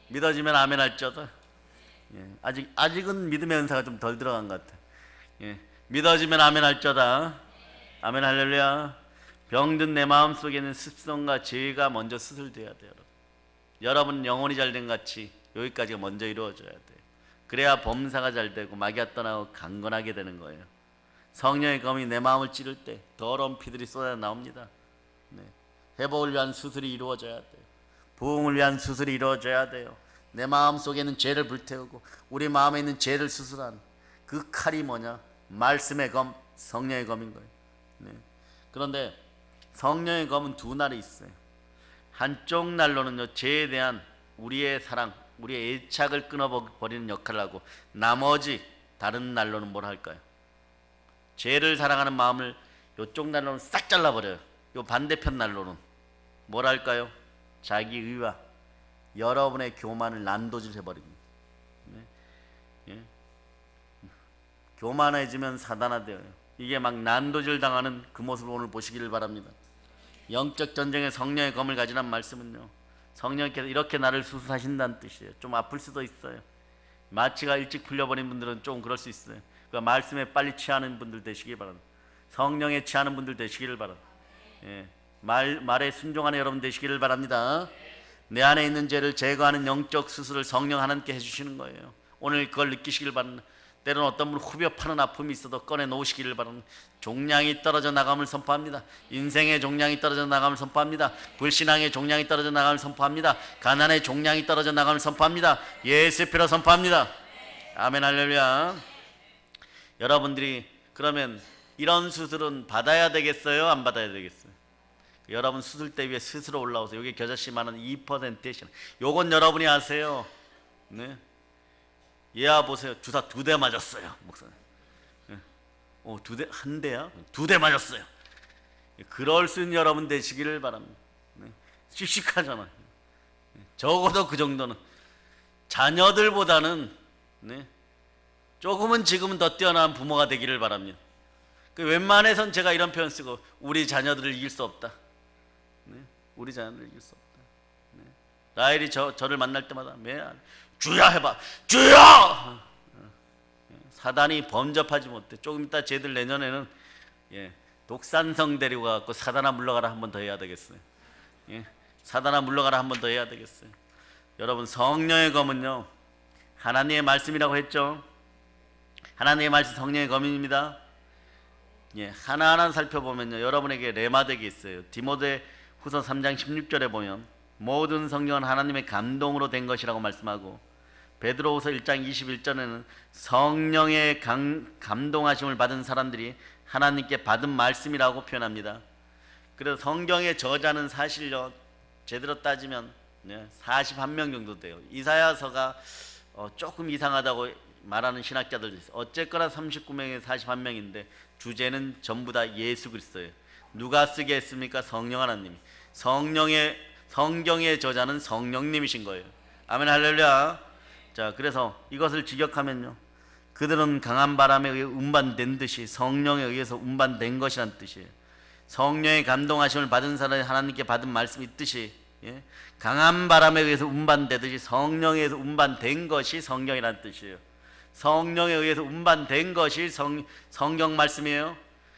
Speaker 1: 믿어지면 아멘 할 저다. 아직은 믿음의 은사가 좀 덜 들어간 것 같아. 믿어지면 아멘 할 저다. 아멘 할렐루야. 병든 내 마음 속에 있는 습성과 죄가 먼저 수술돼야 돼요. 여러분 영혼이 잘된 같이 여기까지가 먼저 이루어져야 돼요. 그래야 범사가 잘 되고 마귀가 떠나고 강건하게 되는 거예요. 성령의 검이 내 마음을 찌를 때 더러운 피들이 쏟아 나옵니다. 회복을 위한 수술이 이루어져야 돼요. 부흥을 위한 수술이 이루어져야 돼요. 내 마음 속에 있는 죄를 불태우고 우리 마음에 있는 죄를 수술한 그 칼이 뭐냐? 말씀의 검, 성령의 검인 거예요. 그런데 성령의 검은 두 날이 있어요. 한쪽 날로는요, 죄에 대한 우리의 사랑, 우리의 애착을 끊어버리는 역할을 하고, 나머지 다른 날로는 뭘 할까요? 죄를 사랑하는 마음을 이쪽 날로는 싹 잘라버려요. 이 반대편 날로는 뭘 할까요? 자기 의와 여러분의 교만을 난도질 해버립니다. 교만해지면 사단화되어요. 이게 막 난도질 당하는 그 모습을 오늘 보시기를 바랍니다. 영적 전쟁의 성령의 검을 가지란 말씀은요, 성령께서 이렇게 나를 수술하신다는 뜻이에요. 좀 아플 수도 있어요. 마취가 일찍 풀려버린 분들은 좀 그럴 수 있어요. 그러니까 말씀에 빨리 취하는 분들 되시기 바랍니다. 성령에 취하는 분들 되시기를 바랍니다. 말에 순종하는 여러분 되시기를 바랍니다. 내 안에 있는 죄를 제거하는 영적 수술을 성령 하나님께 해주시는 거예요. 오늘 그걸 느끼시길 바랍니다. 때로는 어떤 분 후벼 파는 아픔이 있어도 꺼내 놓으시기를 바랍니다. 종량이 떨어져 나감을 선포합니다. 인생의 종량이 떨어져 나감을 선포합니다. 불신앙의 종량이 떨어져 나감을 선포합니다. 가난의 종량이 떨어져 나감을 선포합니다. 예수의 피로 선포합니다. 아멘 할렐루야. 여러분들이 그러면 이런 수술은 받아야 되겠어요? 안 받아야 되겠어요? 여러분 수술대 위에 스스로 올라오세요. 여기 겨자씨 많은 2%의 신. 요건 여러분이 아세요. 네. 얘야 보세요. 주사 2대 맞았어요. 목사님. 한 대야? 2대 맞았어요. 그럴 수 있는 여러분 되시기를 바랍니다. 네. 씩씩하잖아. 적어도 그 정도는 자녀들보다는 조금은 지금은 더 뛰어난 부모가 되기를 바랍니다. 웬만해선 제가 이런 표현 쓰고, 우리 자녀들을 이길 수 없다. 우리 자녀들을 이길 수 없다. 라헬이 저를 만날 때마다 주야 해봐. 주야! 사단이 범접하지 못해. 조금 이따 쟤들 내년에는 독산성 데리고 가서 사단아 물러가라 한 번 더 해야 되겠어요. 사단아 물러가라 한 번 더 해야 되겠어요. 여러분 성령의 검은요, 하나님의 말씀이라고 했죠. 하나님의 말씀 성령의 검입니다. 하나하나 살펴보면요, 여러분에게 레마덱이 있어요. 디모데 후서 3장 16절에 보면 모든 성경은 하나님의 감동으로 된 것이라고 말씀하고, 베드로후서 1장 21절에는 성령의 감동하심을 받은 사람들이 하나님께 받은 말씀이라고 표현합니다. 그래서 성경의 저자는 사실요, 제대로 따지면 41명 정도 돼요. 이사야서가 조금 이상하다고 말하는 신학자들도 있어요. 어쨌거나 39명에 41명인데 주제는 전부 다 예수 그리스도예요. 누가 쓰게 했습니까? 성령 하나님이. 성경의 저자는 성령님이신 거예요. 아멘 할렐루야. 자, 그래서 이것을 직역하면요, 그들은 강한 바람에 의해 운반된 듯이 성령에 의해서 운반된 것이란 뜻이에요. 성령의 감동하심을 받은 사람이 하나님께 받은 말씀이 있듯이, 강한 바람에 의해서 운반되듯이 성령에 의해서 운반된 것이 성령이란 뜻이에요. 성령에 의해서 운반된 것이 성경 말씀이에요.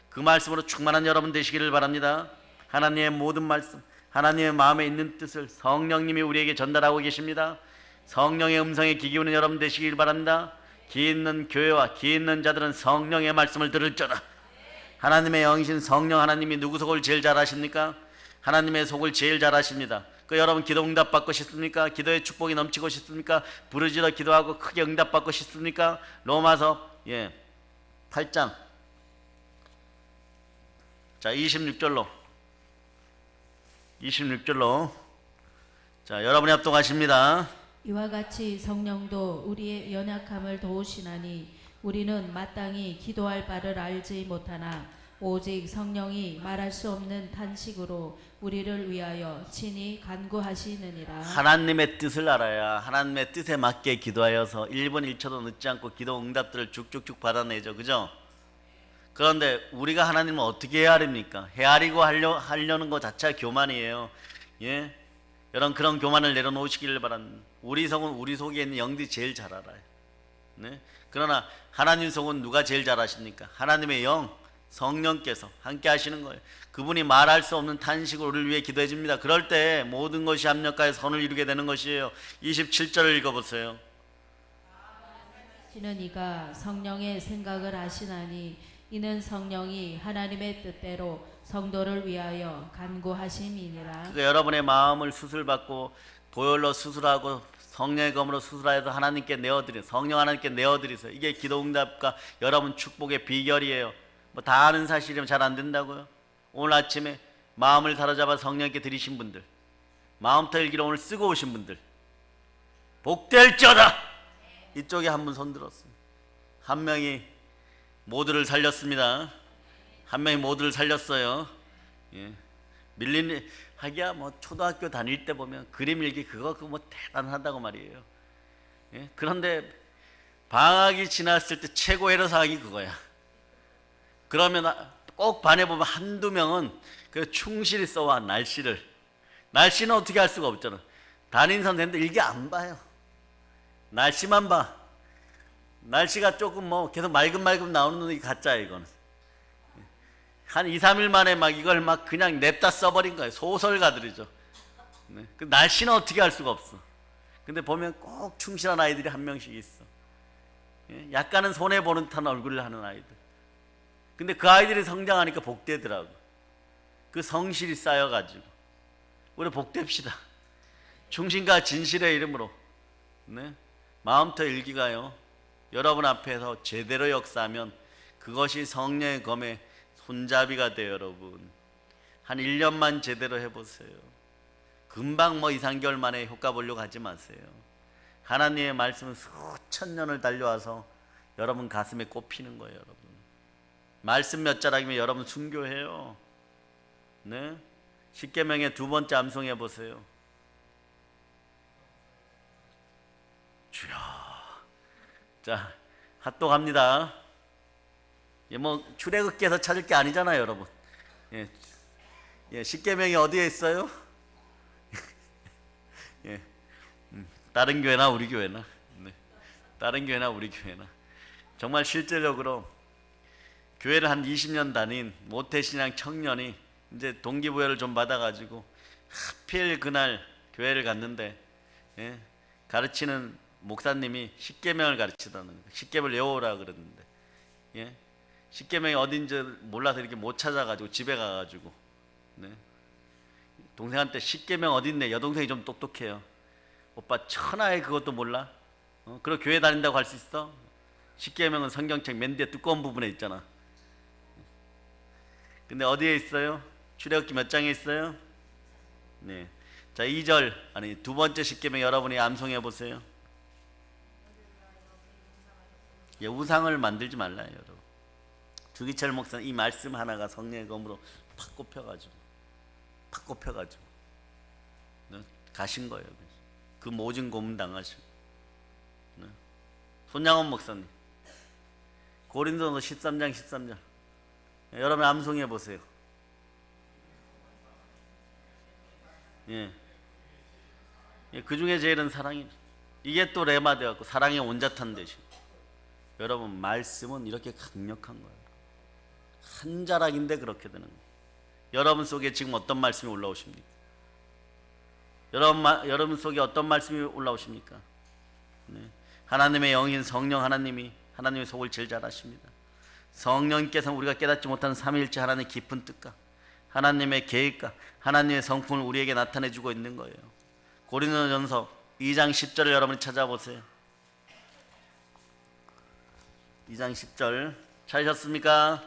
Speaker 1: 그 말씀으로 충만한 여러분 되시기를 바랍니다. 하나님의 모든 말씀, 하나님의 마음에 있는 뜻을 성령님이 우리에게 전달하고 계십니다. 성령의 음성에 귀 기울이는 여러분 되시길 바랍니다. 귀 있는 교회와 귀 있는 자들은 성령의 말씀을 들을지어다. 하나님의 영이신 성령 하나님이 누구 속을 제일 잘 아십니까? 하나님의 속을 제일 잘 아십니다. 그 여러분 기도 응답 받고 싶습니까? 기도의 축복이 넘치고 싶습니까? 부르짖어 기도하고 크게 응답 받고 싶습니까? 로마서 8장 자 26절로 자 여러분이 합독하십니다.
Speaker 2: 이와 같이 성령도 우리의 연약함을 도우시나니 우리는 마땅히 기도할 바를 알지 못하나 오직 성령이 말할 수 없는 탄식으로 우리를 위하여 친히 간구하시느니라.
Speaker 1: 하나님의 뜻을 알아야 하나님의 뜻에 맞게 기도하여서 1분 1초도 늦지 않고 기도 응답들을 쭉쭉쭉 받아내죠. 그죠? 그런데 우리가 하나님을 어떻게 헤아립니까? 헤아리고 하려는 것 자체가 교만이에요. 예? 여러분 그런 교만을 내려놓으시기를 바랍니다. 우리 속은 우리 속에 있는 영들이 제일 잘 알아요. 네? 그러나 하나님 속은 누가 제일 잘 아십니까? 하나님의 영, 성령께서 함께 하시는 거예요. 그분이 말할 수 없는 탄식으로 우리를 위해 기도해 줍니다. 그럴 때 모든 것이 합력하여 선을 이루게 되는 것이에요. 27절을 읽어보세요.
Speaker 2: 하시는 이가 성령의 생각을 아시나니 이는 성령이 하나님의 뜻대로 성도를 위하여 간구하심이니라.
Speaker 1: 그러니까 여러분의 마음을 수술받고 보혈로 수술하고 성령의 검으로 수술하여서 하나님께 내어드리세요. 성령 하나님께 내어드리세요. 이게 기도응답과 여러분 축복의 비결이에요. 뭐 다 아는 사실이면 잘 안 된다고요? 오늘 아침에 마음을 사로잡아 성령께 드리신 분들, 마음터 일기를 오늘 쓰고 오신 분들 복될지어다. 이쪽에 한 분 손 들었습니다. 한 명이 모두를 살렸습니다. 한 명이 모두를 살렸어요. 예. 밀린 하기야 뭐 초등학교 다닐 때 보면 그림 일기 그거 뭐 대단하다고 말이에요. 예? 그런데 방학이 지났을 때 최고 애로사항이 그거야. 그러면 꼭 반에 보면 한두 명은 그 충실히 써와 날씨를. 날씨는 어떻게 할 수가 없잖아. 담임 선생님도 일기 안 봐요. 날씨만 봐. 날씨가 조금 뭐 계속 맑음 나오는 놈이 가짜야 이거는. 한 2, 3일 만에 막 이걸 막 그냥 냅다 써버린 거예요. 소설가들이죠. 네. 그 날씨는 어떻게 할 수가 없어. 근데 보면 꼭 충실한 아이들이 한 명씩 있어. 예? 약간은 손해보는 듯한 얼굴을 하는 아이들. 근데 그 아이들이 성장하니까 복되더라고. 그 성실이 쌓여가지고. 우리 복됩시다. 충신과 진실의 이름으로. 네? 마음터 일기가요. 여러분 앞에서 제대로 역사하면 그것이 성령의 검에 손잡이가 돼요. 여러분 한 1년만 제대로 해보세요. 금방 뭐 2, 3개월 만에 효과 보려고 하지 마세요. 하나님의 말씀은 수천 년을 달려와서 여러분 가슴에 꼽히는 거예요. 여러분 말씀 몇 자락이면 여러분 순교해요. 네? 십계명의 두 번째 암송해 보세요. 주여. 자 합독합니다. 뭐 출애굽기에서 찾을 게 아니잖아요, 여러분. 십계명이 어디에 있어요? 예, 다른 교회나 우리 교회나, 네. 다른 교회나 우리 교회나 정말 실제적으로 교회를 한 20년 다닌 모태신앙 청년이 이제 동기부여를 좀 받아가지고 하필 그날 교회를 갔는데 가르치는 목사님이 십계명을 가르치다는 거예요. 십계명을 외우라 그랬는데. 예? 십계명이 어딘지 몰라서 이렇게 못 찾아가지고 집에 가가지고 네. 동생한테 십계명 어딨네. 여동생이 좀 똑똑해요. 오빠 천하에 그것도 몰라? 그리고 교회 다닌다고 할 수 있어? 십계명은 성경책 맨 뒤에 두꺼운 부분에 있잖아. 근데 어디에 있어요? 출애굽기 몇 장에 있어요? 네. 자 2절 아니 두 번째 십계명 여러분이 암송해 보세요. 예, 우상을 만들지 말라요, 여러분. 주기철 목사는 이 말씀 하나가 성령의 검으로 팍 꼽혀가지고 네? 가신 거예요. 그 모진 고문 당하시고. 네? 손양원 목사님 고린도서 13장 여러분 암송해 보세요. 예. 그 중에 제일은 사랑이. 이게 또 레마 되었고 사랑의 온자탄 되시고. 여러분 말씀은 이렇게 강력한 거예요. 한 자락인데 그렇게 되는 거예요. 여러분 속에 지금 어떤 말씀이 올라오십니까? 여러분 속에 어떤 말씀이 올라오십니까? 네. 하나님의 영인 성령 하나님이 하나님의 속을 제일 잘 아십니다. 성령께서 우리가 깨닫지 못하는 삼위일체 하나님의 깊은 뜻과 하나님의 계획과 하나님의 성품을 우리에게 나타내주고 있는 거예요. 고린도전서 2장 10절을 여러분이 찾아보세요. 2장 10절 찾으셨습니까?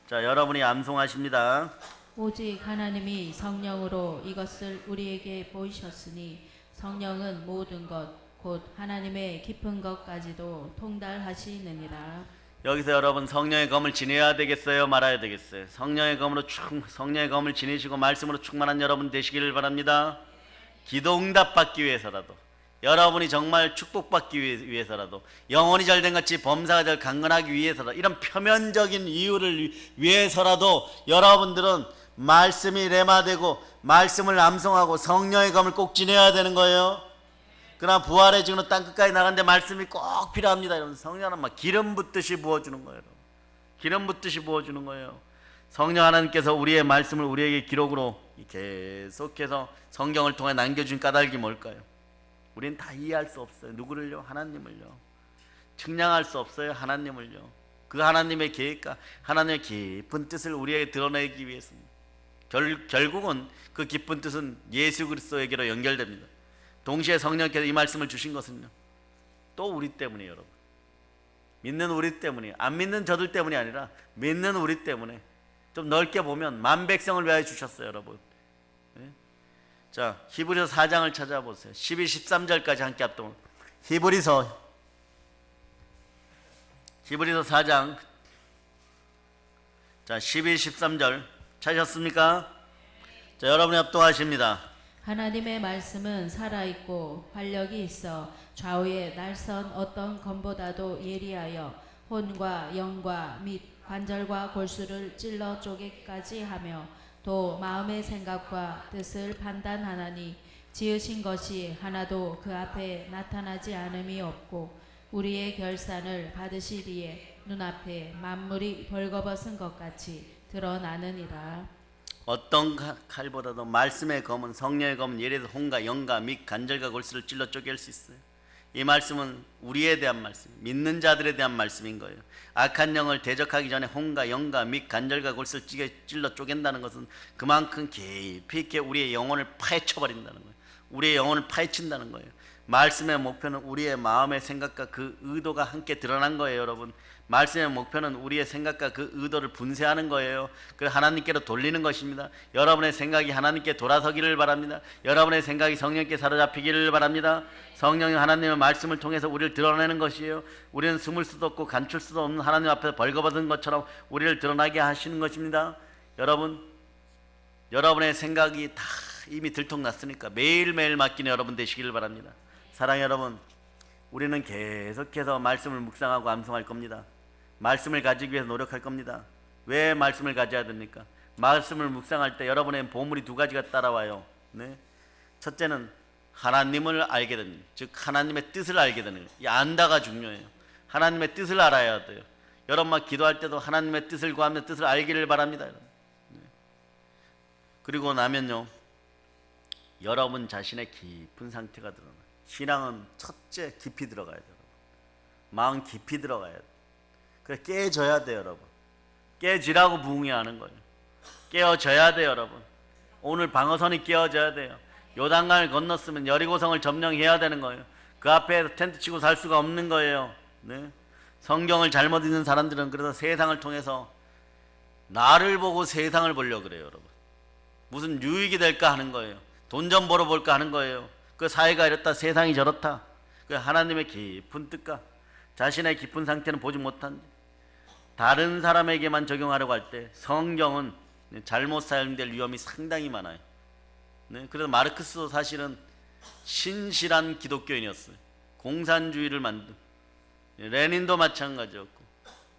Speaker 1: 자, 여러분이 암송하십니다.
Speaker 2: 오직 하나님이 성령으로 이것을 우리에게 보이셨으니 성령은 모든 것 곧 하나님의 깊은 것까지도 통달하시느니라.
Speaker 1: 여기서 여러분 성령의 검을 지내야 되겠어요? 말아야 되겠어요? 성령의 검을 지니시고 말씀으로 충만한 여러분 되시기를 바랍니다. 기도 응답 받기 위해서라도, 여러분이 정말 축복받기 위해서라도, 영혼이 잘된 같이 범사가 될 강건하기 위해서라도, 이런 표면적인 이유를 위해서라도 여러분들은 말씀이 레마되고 말씀을 암송하고 성령의 검을 꼭 지내야 되는 거예요. 그러나 부활의 증인으로 땅끝까지 나가는데 말씀이 꼭 필요합니다. 여러분 성령은 막 기름 붓듯이 부어주는 거예요. 여러분. 기름 붓듯이 부어주는 거예요. 성령 하나님께서 우리의 말씀을 우리에게 기록으로 계속해서 성경을 통해 남겨준 까닭이 뭘까요? 우리는 다 이해할 수 없어요. 누구를요? 하나님을요. 측량할 수 없어요. 하나님을요. 그 하나님의 계획과 하나님의 깊은 뜻을 우리에게 드러내기 위해서입니다. 결국은 그 깊은 뜻은 예수 그리스도에게로 연결됩니다. 동시에 성령께서 이 말씀을 주신 것은요, 또 우리 때문이에요. 여러분 믿는 우리 때문이에요. 안 믿는 저들 때문이 아니라 믿는 우리 때문에. 좀 넓게 보면 만백성을 위하여 주셨어요. 여러분. 네? 자, 히브리서 4장을 찾아보세요. 12, 13절까지 함께 합동. 히브리서 4장 자 12, 13절 찾으셨습니까? 자, 여러분이 합동하십니다.
Speaker 2: 하나님의 말씀은 살아있고 활력이 있어 좌우에 날선 어떤 검보다도 예리하여 혼과 영과 및 관절과 골수를 찔러 쪼개기까지 하며 또 마음의 생각과 뜻을 판단하나니 지으신 것이 하나도 그 앞에 나타나지 않음이 없고 우리의 결산을 받으시리에 눈앞에 만물이 벌거벗은 것 같이 드러나느니라.
Speaker 1: 어떤 칼보다도 말씀의 검은, 성령의 검은 예리해서 혼과 영과 및 관절과 골수를 찔러 쪼갤 수 있어요. 이 말씀은 우리에 대한 말씀, 믿는 자들에 대한 말씀인 거예요. 악한 영을 대적하기 전에 혼과 영과 및 관절과 골수를 찔러 쪼갠다는 것은 그만큼 깊이 있게 우리의 영혼을 파헤쳐버린다는 거예요. 우리의 영혼을 파헤친다는 거예요. 말씀의 목표는 우리의 마음의 생각과 그 의도가 함께 드러난 거예요. 여러분, 말씀의 목표는 우리의 생각과 그 의도를 분쇄하는 거예요. 그래서 하나님께로 돌리는 것입니다. 여러분의 생각이 하나님께 돌아서기를 바랍니다. 여러분의 생각이 성령께 사로잡히기를 바랍니다. 성령이 하나님의 말씀을 통해서 우리를 드러내는 것이에요. 우리는 숨을 수도 없고 감출 수도 없는 하나님 앞에서 벌거벗은 것처럼 우리를 드러나게 하시는 것입니다. 여러분의 생각이 다 이미 들통났으니까 매일매일 맡기는 여러분 되시기를 바랍니다. 사랑하는 여러분, 우리는 계속해서 말씀을 묵상하고 암송할 겁니다. 말씀을 가지기 위해서 노력할 겁니다. 왜 말씀을 가져야 됩니까? 말씀을 묵상할 때 여러분의 보물이 두 가지가 따라와요. 네? 첫째는 하나님을 알게 됩니다. 즉 하나님의 뜻을 알게 되는 거예요. 이 안다가 중요해요. 하나님의 뜻을 알아야 돼요. 여러분 막 기도할 때도 하나님의 뜻을 구하며 뜻을 알기를 바랍니다. 네. 그리고 나면요, 여러분 자신의 깊은 상태가 드러나요. 신앙은 첫째 깊이 들어가야 돼요. 마음 깊이 들어가야 돼요. 그래 깨져야 돼요. 여러분 깨지라고 부흥회하는 거예요. 깨어져야 돼요. 여러분 오늘 방어선이 깨어져야 돼요. 요단강을 건넜으면 여리고성을 점령해야 되는 거예요. 그 앞에 텐트 치고 살 수가 없는 거예요. 네? 성경을 잘못 읽는 사람들은 그래서 세상을 통해서 나를 보고 세상을 보려고 그래요. 여러분 무슨 유익이 될까 하는 거예요. 돈 좀 벌어볼까 하는 거예요. 그 사회가 이렇다 세상이 저렇다. 그 하나님의 깊은 뜻과 자신의 깊은 상태는 보지 못한 다른 사람에게만 적용하려고 할 때 성경은 잘못 사용될 위험이 상당히 많아요. 네? 그래서 마르크스도 사실은 신실한 기독교인이었어요. 공산주의를 만든. 레닌도 마찬가지였고.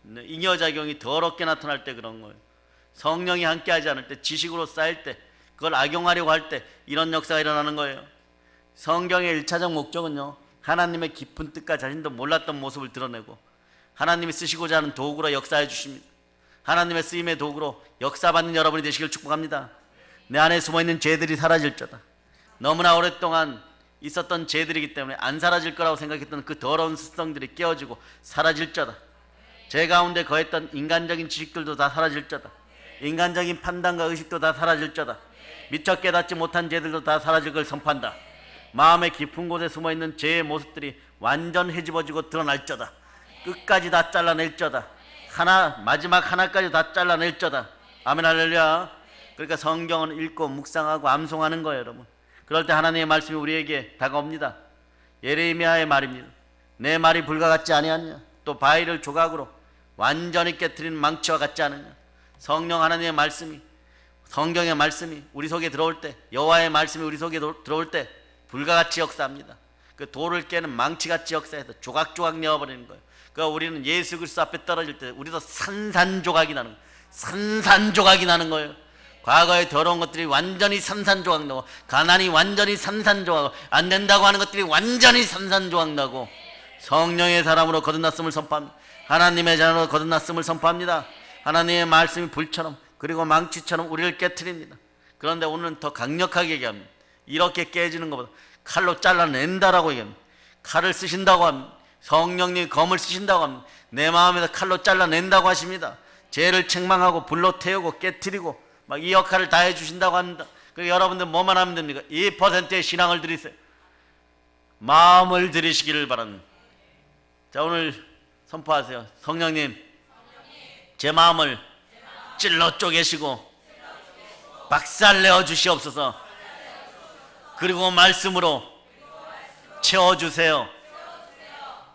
Speaker 1: 네? 잉여작용이 더럽게 나타날 때 그런 거예요. 성령이 함께하지 않을 때, 지식으로 쌓일 때, 그걸 악용하려고 할 때 이런 역사가 일어나는 거예요. 성경의 1차적 목적은요, 하나님의 깊은 뜻과 자신도 몰랐던 모습을 드러내고 하나님이 쓰시고자 하는 도구로 역사해 주십니다. 하나님의 쓰임의 도구로 역사받는 여러분이 되시길 축복합니다. 내 안에 숨어있는 죄들이 사라질저다. 너무나 오랫동안 있었던 죄들이기 때문에 안 사라질 거라고 생각했던 그 더러운 습성들이 깨어지고 사라질저다. 제 가운데 거했던 인간적인 지식들도 다 사라질저다. 인간적인 판단과 의식도 다 사라질저다. 미처 깨닫지 못한 죄들도 다 사라질 걸 선포한다. 마음의 깊은 곳에 숨어있는 죄의 모습들이 완전 헤집어지고 드러날저다. 끝까지 다 잘라낼저다. 마지막 하나까지 다 잘라낼저다. 아멘 할렐루야. 그러니까 성경은 읽고 묵상하고 암송하는 거예요, 여러분. 그럴 때 하나님의 말씀이 우리에게 다가옵니다. 예레미야의 말입니다. 내 말이 불과 같지 아니하냐? 또 바위를 조각으로 완전히 깨트리는 망치와 같지 않느냐? 성령 하나님의 말씀이, 성경의 말씀이 우리 속에 들어올 때, 여호와의 말씀이 우리 속에 들어올 때 불과 같이 역사합니다. 그 돌을 깨는 망치같이 역사해서 조각조각 내어버리는 거예요. 그러니까 우리는 예수 그리스도 앞에 떨어질 때 우리도 산산조각이 나는 거예요. 산산조각이 나는 거예요. 과거의 더러운 것들이 완전히 산산조각 나고, 가난이 완전히 산산조각, 안 된다고 하는 것들이 완전히 산산조각 나고, 성령의 사람으로 거듭났음을 선포합니다. 하나님의 자녀로 거듭났음을 선포합니다. 하나님의 말씀이 불처럼 그리고 망치처럼 우리를 깨트립니다. 그런데 오늘은 더 강력하게 얘기합니다. 이렇게 깨지는 것보다 칼로 잘라낸다라고 얘기합니다. 칼을 쓰신다고 합니다. 성령님이 검을 쓰신다고 합니다. 내 마음에서 칼로 잘라낸다고 하십니다. 죄를 책망하고 불로 태우고 깨트리고 막 이 역할을 다 해주신다고 합니다. 그러니까 여러분들 뭐만 하면 됩니까? 2%의 신앙을 들이세요. 마음을 들이시기를 바랍니다. 자, 오늘 선포하세요. 성령님, 제 마음을 찔러 쪼개시고 박살내어 주시옵소서. 그리고 말씀으로 채워주세요.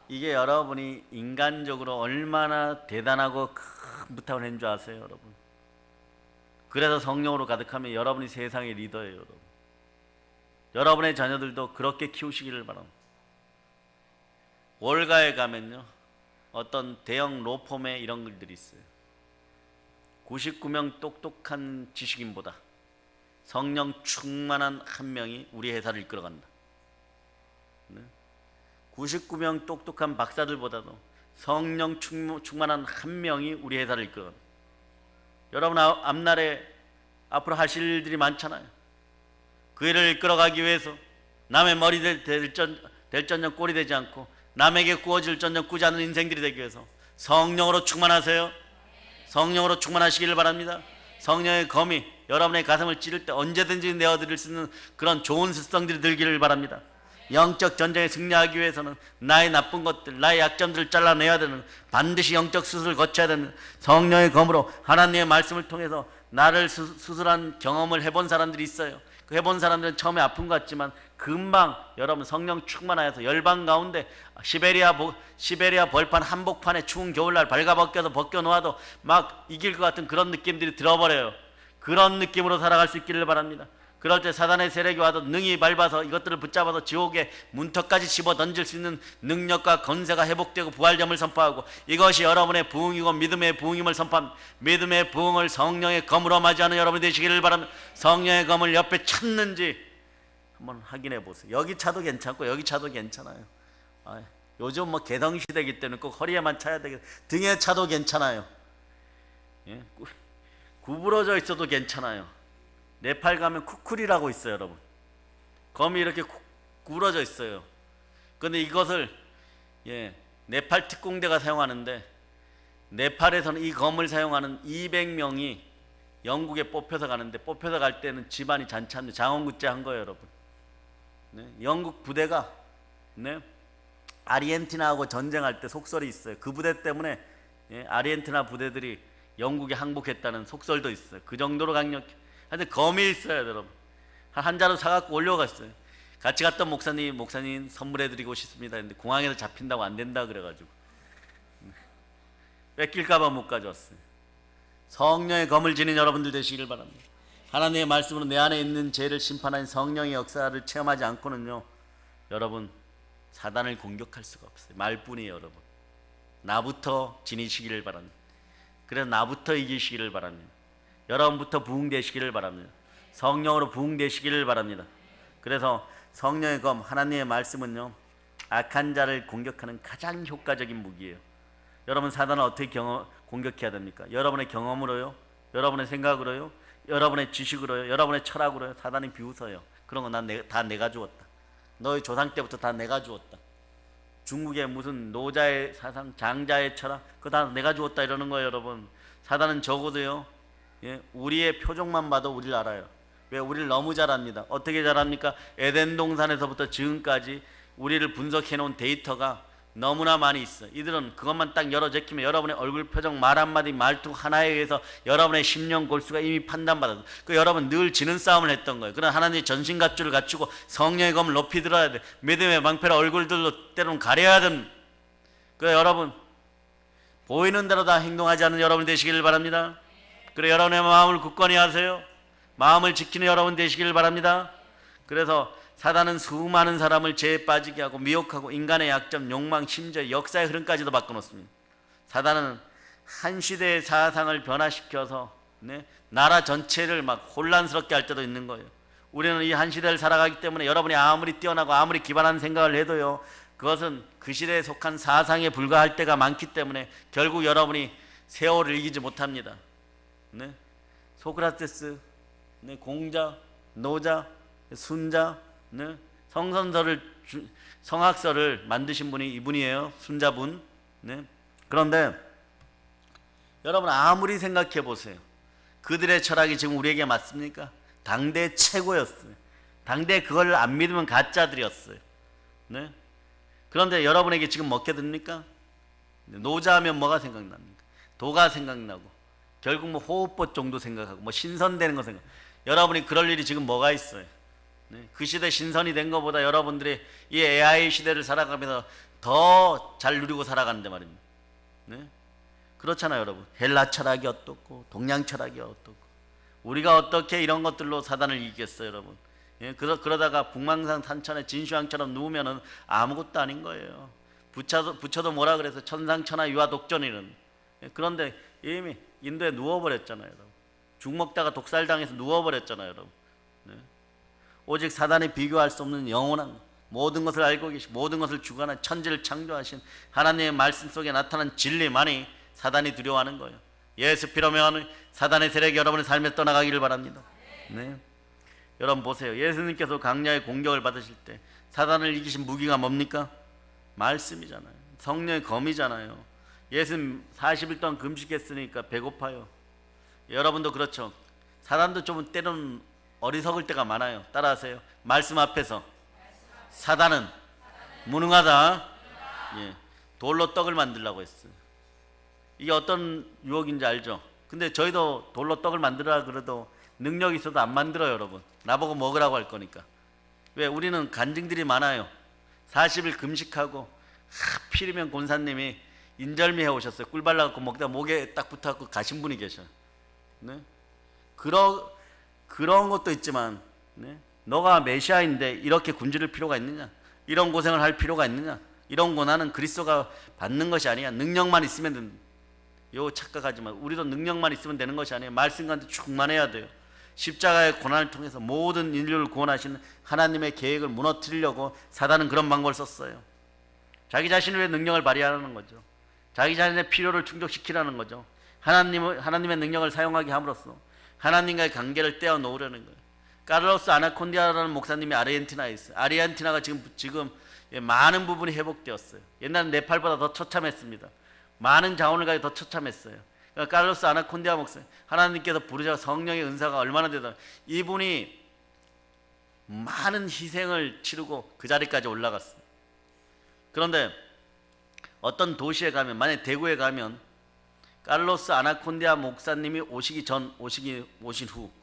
Speaker 1: 이게 여러분이 인간적으로 얼마나 대단하고 큰 부탁을 했는 줄 아세요, 여러분? 그래서 성령으로 가득하면 여러분이 세상의 리더예요, 여러분. 여러분의 자녀들도 그렇게 키우시기를 바랍니다. 월가에 가면요, 어떤 대형 로펌에 이런 글들이 있어요. 99명 똑똑한 지식인보다 성령 충만한 한 명이 우리 회사를 이끌어간다. 99명 똑똑한 박사들보다도 성령 충만한 한 명이 우리 회사를 이끌어간다. 여러분 앞날에 앞으로 하실 일들이 많잖아요. 그 일을 이끌어가기 위해서 남의 머리 될 전전 꼴이 되지 않고 남에게 구워질 전전 꾸지 않는 인생들이 되기 위해서 성령으로 충만하세요. 성령으로 충만하시기를 바랍니다. 성령의 검이 여러분의 가슴을 찌를 때 언제든지 내어드릴 수 있는 그런 좋은 습성들이 들기를 바랍니다. 영적 전쟁에 승리하기 위해서는 나의 나쁜 것들, 나의 약점들을 잘라내야 되는, 반드시 영적 수술을 거쳐야 되는 성령의 검으로 하나님의 말씀을 통해서 나를 수술한 경험을 해본 사람들이 있어요. 그 해본 사람들은 처음에 아픈 것 같지만 금방 여러분 성령 충만하여서 열방 가운데 시베리아 벌판 한복판에 추운 겨울날 발가벗겨서 벗겨놓아도 막 이길 것 같은 그런 느낌들이 들어버려요. 그런 느낌으로 살아갈 수 있기를 바랍니다. 그럴 때 사단의 세력이 와도 능히 밟아서 이것들을 붙잡아서 지옥의 문턱까지 집어 던질 수 있는 능력과 건세가 회복되고 부활됨을 선포하고, 이것이 여러분의 부흥이고 믿음의 부흥임을 선포합니다. 믿음의 부흥을 성령의 검으로 맞이하는 여러분이 되시기를 바랍니다. 성령의 검을 옆에 찾는지 한번 확인해 보세요. 여기 차도 괜찮고 여기 차도 괜찮아요. 요즘 뭐 개성시대이기 때문에 꼭 허리에만 차야 되겠, 등에 차도 괜찮아요. 예? 구부러져 있어도 괜찮아요. 네팔 가면 쿠쿨이라고 있어요, 여러분. 검이 이렇게 구부러져 있어요. 그런데 이것을 네팔 특공대가 사용하는데, 네팔에서는 이 검을 사용하는 200명이 영국에 뽑혀서 가는데, 뽑혀서 갈 때는 집안이 잔치한데 장원구제 한 거예요, 여러분. 영국 부대가 아르헨티나하고 전쟁할 때 속설이 있어요. 그 부대 때문에 아르헨티나 부대들이 영국에 항복했다는 속설도 있어요. 그 정도로 강력해. 근데 검이 있어요, 여러분. 한 자루 사갖고 올려갔어요. 같이 갔던 목사님 선물해드리고 싶습니다 했는데 공항에서 잡힌다고 안 된다 그래가지고 뺏길까봐 못 가져왔어요. 성령의 검을 지닌 여러분들 되시기를 바랍니다. 하나님의 말씀으로 내 안에 있는 죄를 심판하는 성령의 역사를 체험하지 않고는요, 여러분 사단을 공격할 수가 없어요. 말뿐이에요, 여러분. 나부터 지니시기를 바랍니다. 그래서 나부터 이기시기를 바랍니다. 여러분부터 부흥되시기를 바랍니다. 성령으로 부흥되시기를 바랍니다. 그래서 성령의 검, 하나님의 말씀은요, 악한 자를 공격하는 가장 효과적인 무기예요. 여러분 사단을 어떻게 공격해야 됩니까? 여러분의 경험으로요? 여러분의 생각으로요? 여러분의 지식으로요? 여러분의 철학으로요? 사단이 비웃어요. 그런 거 다 내가 주었다. 너희 조상 때부터 다 내가 주었다. 중국의 무슨 노자의 사상, 장자의 철학, 그거 다 내가 주었다 이러는 거예요, 여러분. 사단은 적어도요, 예, 우리의 표정만 봐도 우리를 알아요. 왜? 우리를 너무 잘 압니다. 어떻게 잘 압니까? 에덴 동산에서부터 지금까지 우리를 분석해 놓은 데이터가 너무나 많이 있어. 이들은 그것만 딱 열어 제끼면 여러분의 얼굴 표정, 말 한마디, 말투 하나에 의해서 여러분의 심령 골수가 이미 판단받아서 그 여러분 늘 지는 싸움을 했던 거예요. 그러나 하나님의 전신갑주를 갖추고 성령의 검을 높이 들어야 돼. 믿음의 방패를 얼굴들로 때로는 가려야 됩니다. 그래 여러분 보이는 대로 다 행동하지 않는 여러분 되시기를 바랍니다. 그래 여러분의 마음을 굳건히 하세요. 마음을 지키는 여러분 되시기를 바랍니다. 그래서 사단은 수많은 사람을 죄에 빠지게 하고 미혹하고 인간의 약점, 욕망, 심지어 역사의 흐름까지도 바꿔놓습니다. 사단은 한 시대의 사상을 변화시켜서 나라 전체를 막 혼란스럽게 할 때도 있는 거예요. 우리는 이 한 시대를 살아가기 때문에 여러분이 아무리 뛰어나고 아무리 기발한 생각을 해도요, 그것은 그 시대에 속한 사상에 불과할 때가 많기 때문에 결국 여러분이 세월을 이기지 못합니다. 소크라테스, 공자, 노자, 순자, 성학설을 만드신 분이 이분이에요. 순자분. 그런데 여러분 아무리 생각해 보세요. 그들의 철학이 지금 우리에게 맞습니까? 당대 최고였어요. 당대 그걸 안 믿으면 가짜들이었어요. 그런데 여러분에게 지금 먹혀듭니까? 노자하면 뭐가 생각납니까? 도가 생각나고 결국 뭐 호흡법 정도 생각하고 뭐 신선되는 거 생각. 여러분이 그럴 일이 지금 뭐가 있어요? 그 시대 신선이 된 것보다 여러분들이 이 AI 시대를 살아가면서 더 잘 누리고 살아가는데 말입니다. 그렇잖아요, 여러분. 헬라 철학이 어떻고 동양 철학이 어떻고 우리가 어떻게 이런 것들로 사단을 이기겠어요, 여러분. 그러다가 북망산 산천에 진슈황처럼 누우면은 아무것도 아닌 거예요. 부처도 뭐라 그래서 천상천하 유아 독전이는. 그런데 이미 인도에 누워버렸잖아요, 여러분. 죽 먹다가 독살당해서 누워버렸잖아요, 여러분. 오직 사단이 비교할 수 없는 영원한 모든 것을 알고 계시고 모든 것을 주관한 천지를 창조하신 하나님의 말씀 속에 나타난 진리만이 사단이 두려워하는 거예요. 예수 피로 명하는 사단의 세력이 여러분의 삶에 떠나가기를 바랍니다. 여러분 보세요. 예수님께서 강야의 공격을 받으실 때 사단을 이기신 무기가 뭡니까? 말씀이잖아요. 성령의 검이잖아요. 예수님 40일 동안 금식했으니까 배고파요. 여러분도 그렇죠. 사단도 좀 때로는 어리석을 때가 많아요. 따라하세요. 말씀 앞에서 사단은 무능하다. 예, 돌로 떡을 만들라고 했어요. 이게 어떤 유혹인지 알죠? 근데 저희도 돌로 떡을 만들라 그래도 능력이 있어도 안 만들어요, 여러분. 나보고 먹으라고 할 거니까. 왜? 우리는 간증들이 많아요. 40일 금식하고 하필이면 권사님이 인절미 해오셨어요. 꿀 발라갖고 먹다가 목에 딱 붙어갖고 가신 분이 계셔요. 그런 것도 있지만 너가 메시아인데 이렇게 굶주릴 필요가 있느냐? 이런 고생을 할 필요가 있느냐? 이런 고난은 그리스도가 받는 것이 아니야. 능력만 있으면 된다. 요 착각하지 마. 우리도 능력만 있으면 되는 것이 아니에요. 말씀과 충만해야 돼요. 십자가의 고난을 통해서 모든 인류를 구원하시는 하나님의 계획을 무너뜨리려고 사단은 그런 방법을 썼어요. 자기 자신을 위해 능력을 발휘하는 거죠. 자기 자신의 필요를 충족시키라는 거죠. 하나님의 능력을 사용하게 함으로써 하나님과의 관계를 떼어놓으려는 거예요. 카를로스 아나콘디아라는 목사님이 아르헨티나에 있어요. 아르헨티나가 지금 많은 부분이 회복되었어요. 옛날엔 네팔보다 더 처참했습니다. 많은 자원을 가지고 더 처참했어요. 그러니까 카를로스 아나콘디아 목사님, 하나님께서 부르셔 성령의 은사가 얼마나 되다. 이분이 많은 희생을 치르고 그 자리까지 올라갔어요. 그런데 어떤 도시에 가면, 만약 대구에 가면 카를로스 아나콘디아 목사님이 오신 후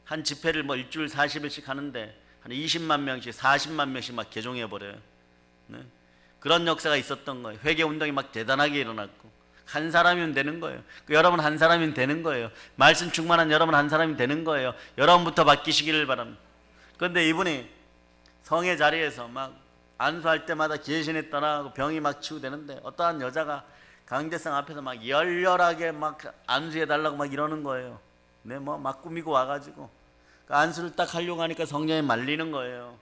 Speaker 1: 한 집회를 뭐 일주일 40일씩 하는데 한 20만 명씩 40만 명씩 막 개종해 버려요. 그런 역사가 있었던 거예요. 회개 운동이 막 대단하게 일어났고 한 사람이면 되는 거예요. 여러분 한 사람이면 되는 거예요. 말씀 충만한 여러분 한 사람이면 되는 거예요. 여러분부터 바뀌시기를 바랍니다. 그런데 이분이 성의 자리에서 막 안수할 때마다 귀신이 떠나고 병이 막 치유되는데 어떠한 여자가 강대상 앞에서 막 열렬하게 막 안수해 달라고 막 이러는 거예요. 뭐 막 꾸미고 와가지고 안수를 딱 하려고 하니까 성령이 말리는 거예요.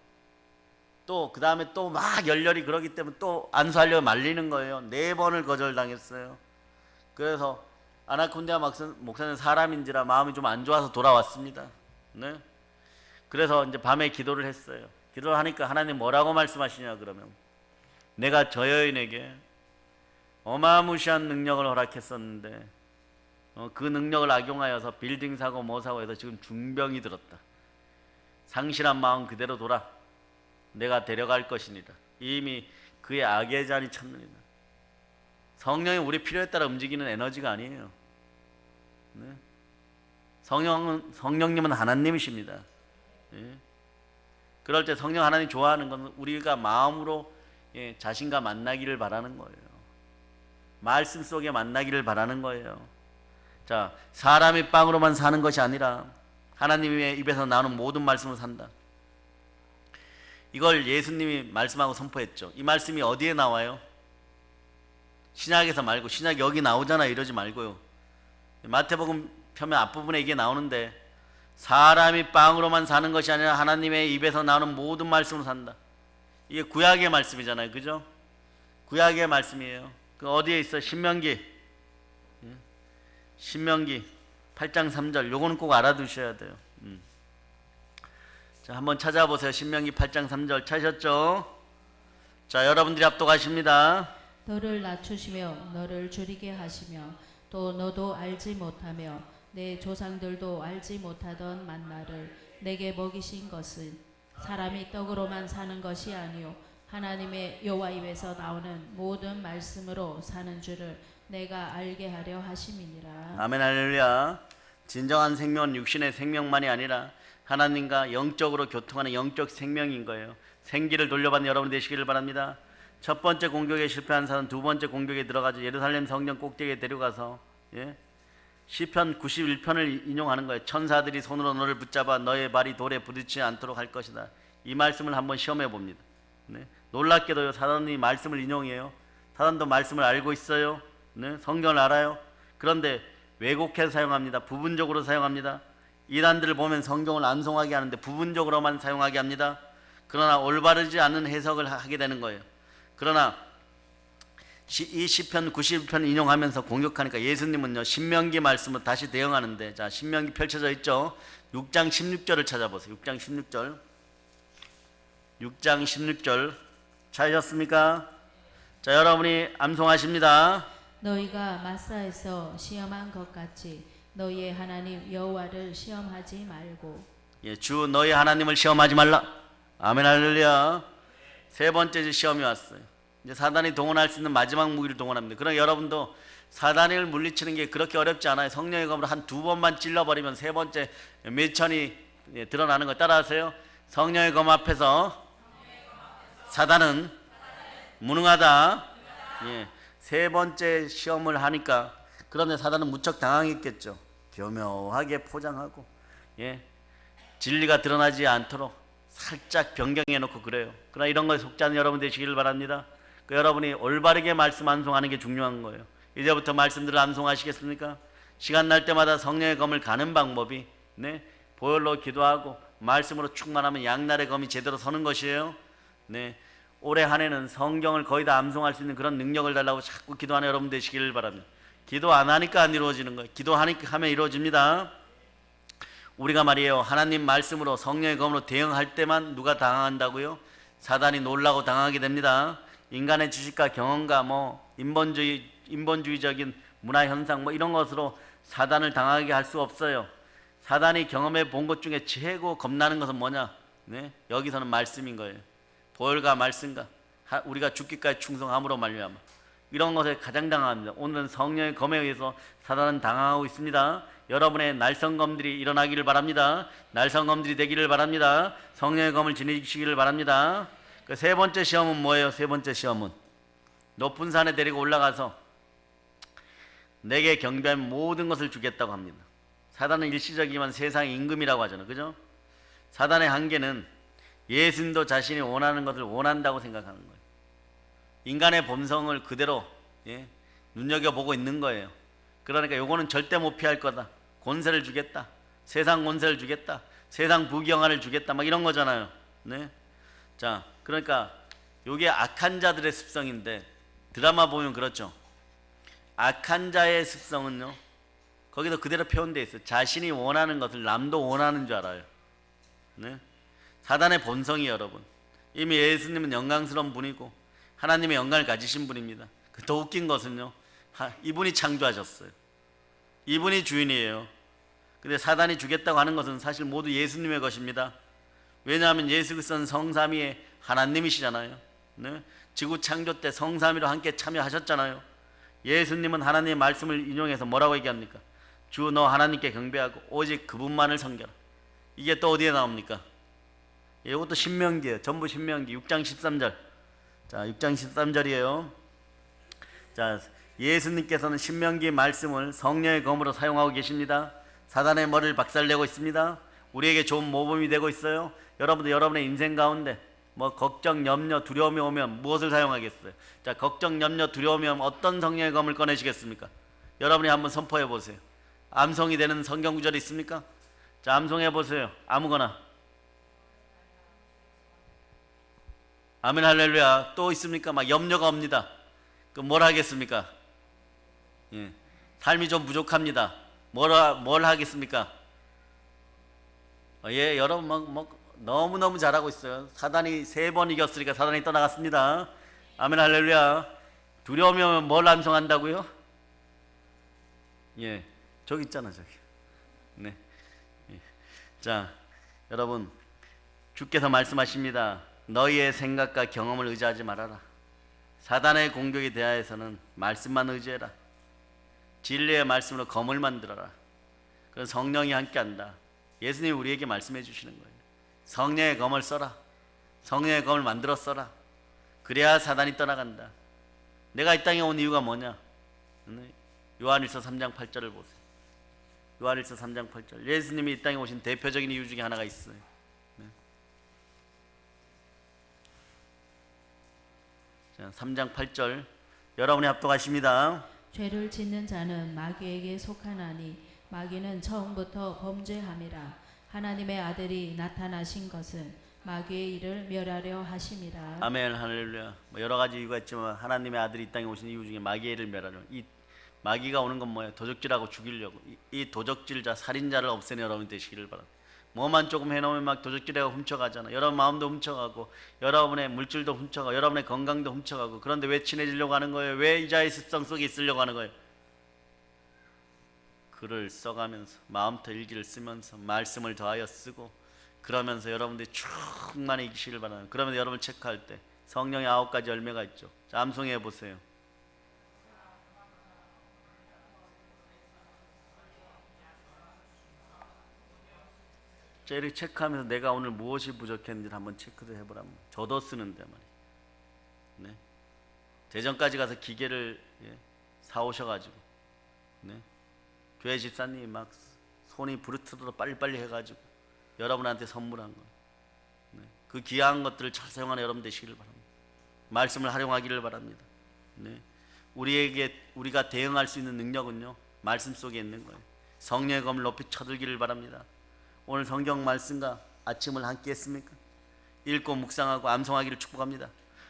Speaker 1: 또 그 다음에 또 막 열렬히 그러기 때문에 또 안수하려고 말리는 거예요. 4번을 거절당했어요. 그래서 아나콘디아 목사는 사람인지라 마음이 좀 안 좋아서 돌아왔습니다. 네? 그래서 이제 밤에 기도를 했어요. 기도를 하니까 하나님 뭐라고 말씀하시냐 그러면, 내가 저 여인에게 어마무시한 능력을 허락했었는데 그 능력을 악용하여서 빌딩 사고 뭐 사고 해서 지금 중병이 들었다. 상실한 마음 그대로 돌아. 내가 데려갈 것이니라. 이미 그의 악의 잔이 찼느니라. 성령이 우리 필요에 따라 움직이는 에너지가 아니에요. 네? 성령님은 하나님이십니다. 예? 그럴 때 성령 하나님 좋아하는 것은 우리가 마음으로 자신과 만나기를 바라는 거예요. 말씀 속에 만나기를 바라는 거예요. 자, 사람의 빵으로만 사는 것이 아니라 하나님의 입에서 나오는 모든 말씀으로 산다. 이걸 예수님이 말씀하고 선포했죠. 이 말씀이 어디에 나와요? 신약에서 말고, 신약 여기 나오잖아 이러지 말고요. 마태복음 표면 앞부분에 이게 나오는데, 사람이 빵으로만 사는 것이 아니라 하나님의 입에서 나오는 모든 말씀으로 산다. 이게 구약의 말씀이잖아요, 그죠? 구약의 말씀이에요. 그 어디에 있어? 신명기 8장 3절. 요거는 꼭 알아두셔야 돼요. 자, 한번 찾아보세요. 신명기 8장 3절 찾으셨죠? 자, 여러분들이 합독하십니다.
Speaker 2: 너를 낮추시며 너를 줄이게 하시며 또 너도 알지 못하며 내 조상들도 알지 못하던 만나를 내게 먹이신 것은 사람이 떡으로만 사는 것이 아니요 하나님의 여호와 입에서 나오는 모든 말씀으로 사는 줄을 내가 알게 하려 하심이니라.
Speaker 1: 아멘 할렐루야. 진정한 생명은 육신의 생명만이 아니라 하나님과 영적으로 교통하는 영적 생명인 거예요. 생기를 돌려받는 여러분 되시기를 바랍니다. 첫 번째 공격에 실패한 사람 두 번째 공격에 들어가서 예루살렘 성전 꼭대기에 데려가서 시편 91편을 인용하는 거예요. 천사들이 손으로 너를 붙잡아 너의 발이 돌에 부딪히지 않도록 할 것이다. 이 말씀을 한번 시험해 봅니다. 네? 놀랍게도요, 사단이 말씀을 인용해요. 사단도 말씀을 알고 있어요. 네? 성경을 알아요. 그런데 왜곡해서 사용합니다. 부분적으로 사용합니다. 이단들을 보면 성경을 안 송하게 하는데 부분적으로만 사용하게 합니다. 그러나 올바르지 않은 해석을 하게 되는 거예요. 그러나 이 시편 91편 인용하면서 공격하니까 예수님은요, 신명기 말씀을 다시 대응하는데, 자, 신명기 펼쳐져 있죠. 6장 16절을 찾아보세요. 6장 16절. 6장 16절 찾으셨습니까? 자, 여러분이 암송하십니다.
Speaker 2: 너희가 마사에서 시험한 것 같이 너희의 하나님 여호와를 시험하지 말고.
Speaker 1: 예, 주 너희 하나님을 시험하지 말라. 아멘 할렐루야. 세 번째 시험이 왔어요. 이제 사단이 동원할 수 있는 마지막 무기를 동원합니다. 그러나 여러분도 사단을 물리치는 게 그렇게 어렵지 않아요. 성령의 검으로 한 두 번만 찔러버리면 세 번째 매천이 드러나는 거 따라하세요. 성령의 검 앞에서 사단은 무능하다. 예, 세 번째 시험을 하니까, 그런데 사단은 무척 당황했겠죠. 교묘하게 포장하고 진리가 드러나지 않도록 살짝 변경해 놓고 그래요. 그러나 이런 거에 속지 않은 여러분 되시기를 바랍니다. 그 여러분이 올바르게 말씀 암송하는 게 중요한 거예요. 이제부터 말씀들을 암송하시겠습니까? 시간 날 때마다 성령의 검을 가는 방법이 보혈로 기도하고 말씀으로 충만하면 양날의 검이 제대로 서는 것이에요. 올해 한 해는 성경을 거의 다 암송할 수 있는 그런 능력을 달라고 자꾸 기도하는 여러분 되시기를 바랍니다. 기도 안 하니까 안 이루어지는 거예요. 기도하니까 하면 이루어집니다. 우리가 말이에요, 하나님 말씀으로 성령의 검으로 대응할 때만 누가 당황한다고요? 사단이 놀라고 당하게 됩니다. 인간의 지식과 경험과 인본주의적인 문화 현상 이런 것으로 사단을 당하게 할 수 없어요. 사단이 경험해 본 것 중에 최고 겁나는 것은 뭐냐? 여기서는 말씀인 거예요. 보혈과 말씀과 우리가 죽기까지 충성함으로 말미암아 이런 것에 가장 당합니다. 오늘은 성령의 검에 의해서 사단은 당하고 있습니다. 여러분의 날성검들이 일어나기를 바랍니다. 날성검들이 되기를 바랍니다. 성령의 검을 지니시기를 바랍니다. 그 세 번째 시험은 뭐예요? 세 번째 시험은 높은 산에 데리고 올라가서 내게 경배하면 모든 것을 주겠다고 합니다. 사단은 일시적이지만 세상의 임금이라고 하잖아요. 그죠? 사단의 한계는 예수님도 자신이 원하는 것을 원한다고 생각하는 거예요. 인간의 본성을 그대로 눈여겨보고 있는 거예요. 그러니까 요거는 절대 못 피할 거다. 권세를 주겠다. 세상 권세를 주겠다. 세상 부귀영화를 주겠다. 막 이런 거잖아요. 자, 그러니까 요게 악한 자들의 습성인데 드라마 보면 그렇죠. 악한 자의 습성은요, 거기도 그대로 표현되어 있어요. 자신이 원하는 것을 남도 원하는 줄 알아요. 네? 사단의 본성이 여러분. 이미 예수님은 영광스러운 분이고 하나님의 영광을 가지신 분입니다. 더 웃긴 것은요, 이분이 창조하셨어요. 이분이 주인이에요. 근데 사단이 주겠다고 하는 것은 사실 모두 예수님의 것입니다. 왜냐하면 예수 그리스도는 성삼위의 하나님이시잖아요. 네? 지구 창조 때 성삼위로 함께 참여하셨잖아요. 예수님은 하나님의 말씀을 인용해서 뭐라고 얘기합니까? 주 너 하나님께 경배하고 오직 그분만을 섬겨라. 이게 또 어디에 나옵니까? 이것도 신명기예요. 전부 신명기 6장 13절. 자, 6장 13절이에요. 자, 예수님께서는 신명기 말씀을 성령의 검으로 사용하고 계십니다. 사단의 머리를 박살내고 있습니다. 우리에게 좋은 모범이 되고 있어요. 여러분도 여러분의 인생 가운데 뭐 걱정, 염려, 두려움이 오면 무엇을 사용하겠어요? 자, 걱정, 염려, 두려움이 오면 어떤 성령의 검을 꺼내시겠습니까? 여러분이 한번 선포해 보세요. 암송이 되는 성경 구절이 있습니까? 자, 암송해 보세요. 아무거나. 아멘 할렐루야. 또 있습니까? 막 염려가 옵니다. 그 뭘 하겠습니까? 예. 삶이 좀 부족합니다. 뭘 하겠습니까? 예, 여러분 너무너무 잘하고 있어요. 사단이 3번 이겼으니까 사단이 떠나갔습니다. 아멘 할렐루야. 두려움이 오면 뭘 암송한다고요? 예, 저기 있잖아, 저기. 네. 예. 자, 여러분, 주께서 말씀하십니다. 너희의 생각과 경험을 의지하지 말아라. 사단의 공격에 대하여서는 말씀만 의지해라. 진리의 말씀으로 검을 만들어라. 그건 성령이 함께한다. 예수님이 우리에게 말씀해 주시는 거예요. 성령의 검을 써라. 성령의 검을 만들어 써라. 그래야 사단이 떠나간다. 내가 이 땅에 온 이유가 뭐냐? 요한일서 3장 8절을 보세요. 요한일서 3장 8절. 예수님이 이 땅에 오신 대표적인 이유 중에 하나가 있어요. 네. 자, 3장 8절. 여러분이 합독하십니다.
Speaker 2: 죄를 짓는 자는 마귀에게 속하나니 마귀는 처음부터 범죄함이라. 하나님의 아들이 나타나신 것은 마귀의 일을 멸하려 하심이라.
Speaker 1: 아멘 할렐루야. 뭐 여러 가지 이유가 있지만 하나님의 아들이 이 땅에 오신 이유 중에 마귀의 일을 멸하려. 이 마귀가 오는 건 뭐예요? 도적질하고 죽이려고. 이 도적질자, 살인자를 없애는 여러분 되시기를 바랍니다. 뭐만 조금 해놓으면 막 도적질해가 훔쳐가잖아. 여러분 마음도 훔쳐가고 여러분의 물질도 훔쳐가고 여러분의 건강도 훔쳐가고. 그런데 왜 친해지려고 하는 거예요? 왜 이자의 습성 속에 있으려고 하는 거예요? 글을 써가면서 마음부터 일기를 쓰면서 말씀을 더하여 쓰고 그러면서 여러분들이 충만히 이기시길 바랍니다. 그러면 여러분 체크할 때 성령의 9가지 열매가 있죠. 자, 암송해 보세요. 자, 이렇게 체크하면서 내가 오늘 무엇이 부족했는지 한번 체크도 해보라면 저도 쓰는데 말이에요. 네. 대전까지 가서 기계를 사오셔가지고 네. 교회 집사님이 막 손이 부르트도록 빨리빨리 해가지고 여러분한테 선물한 거예요. 네. 그 귀한 것들을 잘 사용하는 여러분 되시기를 바랍니다. 말씀을 활용하기를 바랍니다. 네. 우리가 대응할 수 있는 능력은요, 말씀 속에 있는 거예요. 성령의 검을 높이 쳐들기를 바랍니다. 오늘 성경 말씀과 아침을 함께 했습니까? 읽고 묵상하고 암송하기를 축복합니다.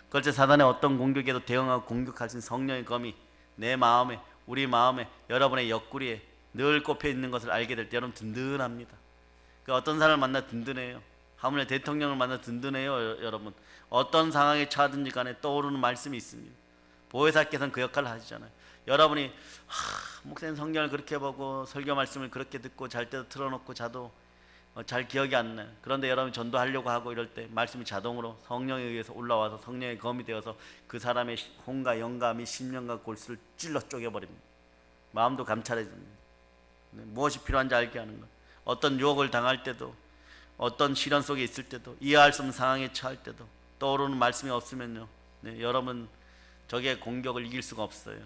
Speaker 1: 그렇지 사단의 어떤 공격에도 대응하고 공격할 수 있는 성령의 검이 내 마음에, 우리 마음에, 여러분의 옆구리에 늘 꼽혀 있는 것을 알게 될 때 여러분 든든합니다. 그 어떤 사람을 만나 든든해요. 하물며 대통령을 만나 든든해요. 여러분 어떤 상황에 처하든지 간에 떠오르는 말씀이 있습니다. 보혜사께서는 그 역할을 하시잖아요. 여러분이 목사님 성경을 그렇게 보고 설교 말씀을 그렇게 듣고 잘 때도 틀어놓고 자도 잘 기억이 안 나요. 그런데 여러분이 전도하려고 하고 이럴 때 말씀이 자동으로 성령에 의해서 올라와서 성령의 검이 되어서 그 사람의 혼과 영감이 심령과 골수를 찔러 쪼개버립니다. 마음도 감찰해집니다. 네, 무엇이 필요한지 알게 하는 것. 어떤 유혹을 당할 때도 어떤 시련 속에 있을 때도 이해할 수 없는 상황에 처할 때도 떠오르는 말씀이 없으면요, 네, 여러분 적의 공격을 이길 수가 없어요.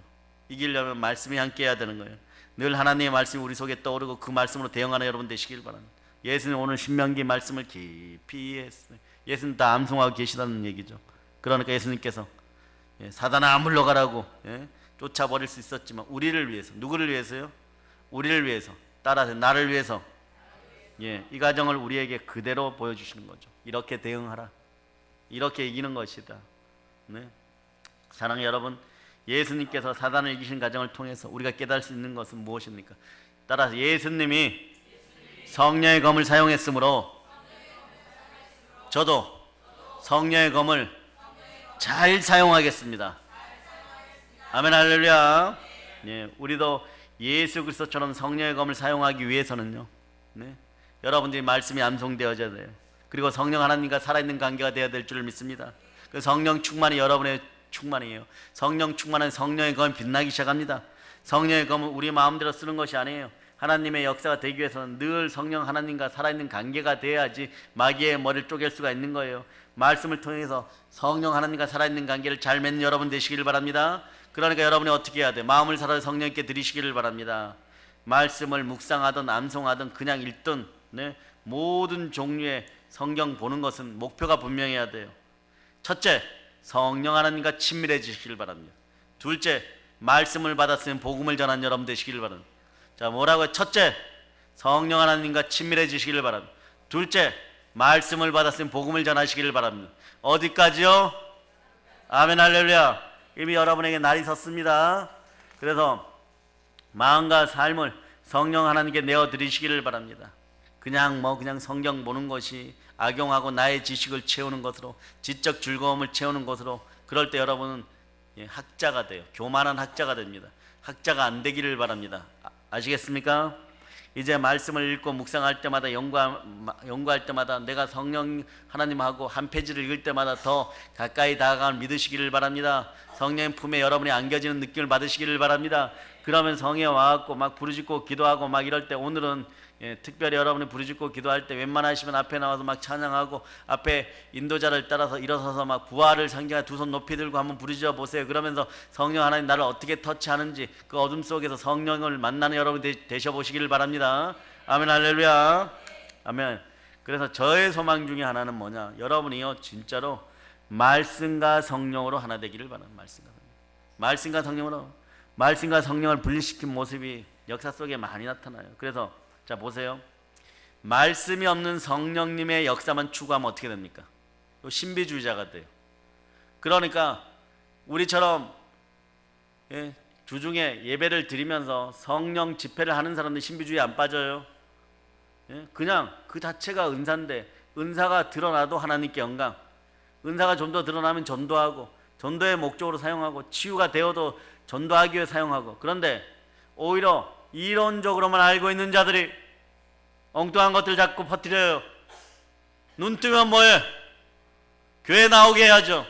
Speaker 1: 이기려면 말씀이 함께 해야 되는 거예요. 늘 하나님의 말씀이 우리 속에 떠오르고 그 말씀으로 대응하는 여러분 되시길 바랍니다. 예수님 오늘 신명기 말씀을 깊이 이해했어요. 예수님 다 암송하고 계시다는 얘기죠. 그러니까 예수님께서 사단아 물러가라고 쫓아버릴 수 있었지만 우리를 위해서, 누구를 위해서요? 우리를 위해서, 따라서 나를 위해서 이 과정을 우리에게 그대로 보여주시는 거죠. 이렇게 대응하라. 이렇게 이기는 것이다. 네. 사랑하는 여러분, 예수님께서 사단을 이기신 과정을 통해서 우리가 깨달을 수 있는 것은 무엇입니까? 따라서 예수님이 성령의 검을 사용했으므로 저도 성령의 검을 잘 사용하겠습니다. 아멘, 할렐루야. 예, 우리도 예수 그리스도처럼 성령의 검을 사용하기 위해서는요, 네, 여러분들이 말씀이 암송되어져야 돼요. 그리고 성령 하나님과 살아있는 관계가 되어야 될 줄을 믿습니다. 그 성령 충만이 여러분의 충만이에요. 성령 충만은 성령의 검이 빛나기 시작합니다. 성령의 검은 우리 마음대로 쓰는 것이 아니에요. 하나님의 역사가 되기 위해서는 늘 성령 하나님과 살아있는 관계가 돼야지 마귀의 머리를 쪼갤 수가 있는 거예요. 말씀을 통해서 성령 하나님과 살아있는 관계를 잘 맺는 여러분 되시기를 바랍니다. 그러니까 여러분이 어떻게 해야 돼? 마음을 살아 성령께 드리시기를 바랍니다. 말씀을 묵상하든 암송하든 그냥 읽든, 네, 모든 종류의 성경 보는 것은 목표가 분명해야 돼요. 첫째, 성령 하나님과 친밀해지시길 바랍니다. 둘째, 말씀을 받았으면 복음을 전한 여러분 되시기를 바랍니다. 자, 뭐라고요? 첫째, 성령 하나님과 친밀해지시기를 바랍니다. 둘째, 말씀을 받았으면 복음을 전하시기를 바랍니다. 어디까지요? 아멘, 할렐루야. 이미 여러분에게 날이 섰습니다. 그래서 마음과 삶을 성령 하나님께 내어드리시기를 바랍니다. 그냥 성경 보는 것이 악용하고 나의 지식을 채우는 것으로, 지적 즐거움을 채우는 것으로, 그럴 때 여러분은 학자가 돼요. 교만한 학자가 됩니다. 학자가 안 되기를 바랍니다. 아시겠습니까? 이제 말씀을 읽고 묵상할 때마다 연구할 때마다 내가 성령 하나님하고 한 페이지를 읽을 때마다 더 가까이 다가감을 믿으시기를 바랍니다. 성령의 품에 여러분이 안겨지는 느낌을 받으시기를 바랍니다. 그러면 성에 와갖고 막 부르짖고 기도하고 막 이럴 때, 오늘은 특별히 여러분이 부르짖고 기도할 때 웬만하시면 앞에 나와서 막 찬양하고 앞에 인도자를 따라서 일어서서 막 부활을 상징하는 두 손 높이 들고 한번 부르짖어 보세요. 그러면서 성령 하나님 나를 어떻게 터치하는지 그 어둠 속에서 성령을 만나는 여러분 되셔 보시기를 바랍니다. 아멘, 할렐루야. 아멘. 그래서 저의 소망 중에 하나는 뭐냐? 여러분이요, 진짜로 말씀과 성령으로 하나 되기를 바랍니다. 말씀과 성령으로, 말씀과 성령을 분리시킨 모습이 역사 속에 많이 나타나요. 그래서 자, 보세요. 말씀이 없는 성령님의 역사만 추구하면 어떻게 됩니까? 신비주의자가 돼요. 그러니까 우리처럼 주중에 예배를 드리면서 성령 집회를 하는 사람들 신비주의 안 빠져요. 그냥 그 자체가 은사인데, 은사가 드러나도 하나님께 영광, 은사가 좀 더 드러나면 전도하고, 전도의 목적으로 사용하고, 치유가 되어도 전도하기 위해 사용하고, 그런데 오히려 이론적으로만 알고 있는 자들이 엉뚱한 것들 자꾸 퍼뜨려요. 눈 뜨면 뭐해? 교회 나오게 해야죠.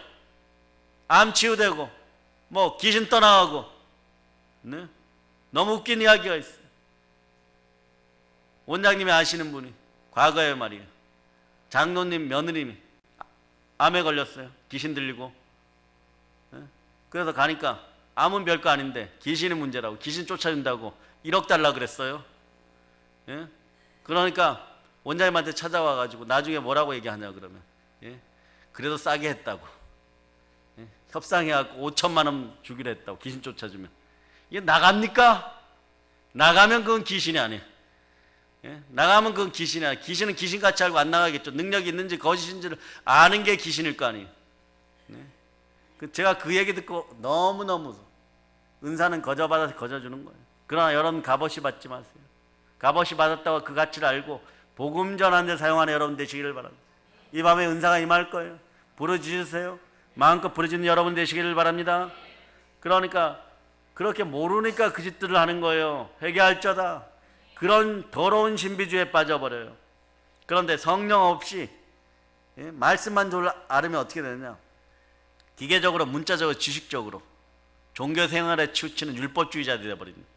Speaker 1: 암 치유되고 뭐 귀신 떠나가고, 네? 너무 웃긴 이야기가 있어요. 원장님이 아시는 분이 과거에 말이에요, 장로님 며느님이 암에 걸렸어요. 귀신 들리고. 그래서 가니까 암은 별거 아닌데 귀신이 문제라고, 귀신 쫓아준다고 1억 달라 그랬어요. 그러니까 원장님한테 찾아와가지고 나중에 뭐라고 얘기하냐 그러면, 그래도 싸게 했다고, 협상해갖고 5천만 원 주기로 했다고, 귀신 쫓아주면. 이게 나갑니까? 나가면 그건 귀신이 아니에요. 나가면 그건 귀신이 아니에요. 귀신은 귀신같이 알고 안 나가겠죠. 능력이 있는지 거짓인지를 아는 게 귀신일 거 아니에요. 제가 그 얘기 듣고 너무너무, 은사는 거저받아서 거저주는 거예요. 그러나 여러분 값없이 받지 마세요. 값없이 받았다고 그 가치를 알고 복음 전하는 데 사용하는 여러분 되시기를 바랍니다. 이 밤에 은사가 임할 거예요. 부르짖으세요. 마음껏 부르짖는 여러분 되시기를 바랍니다. 그러니까 그렇게 모르니까 그 짓들을 하는 거예요. 회개할저다. 그런 더러운 신비주의에 빠져버려요. 그런데 성령 없이 말씀만 알으면 어떻게 되느냐? 기계적으로, 문자적으로, 지식적으로 종교 생활에 치우치는 율법주의자들이 되어버립니다.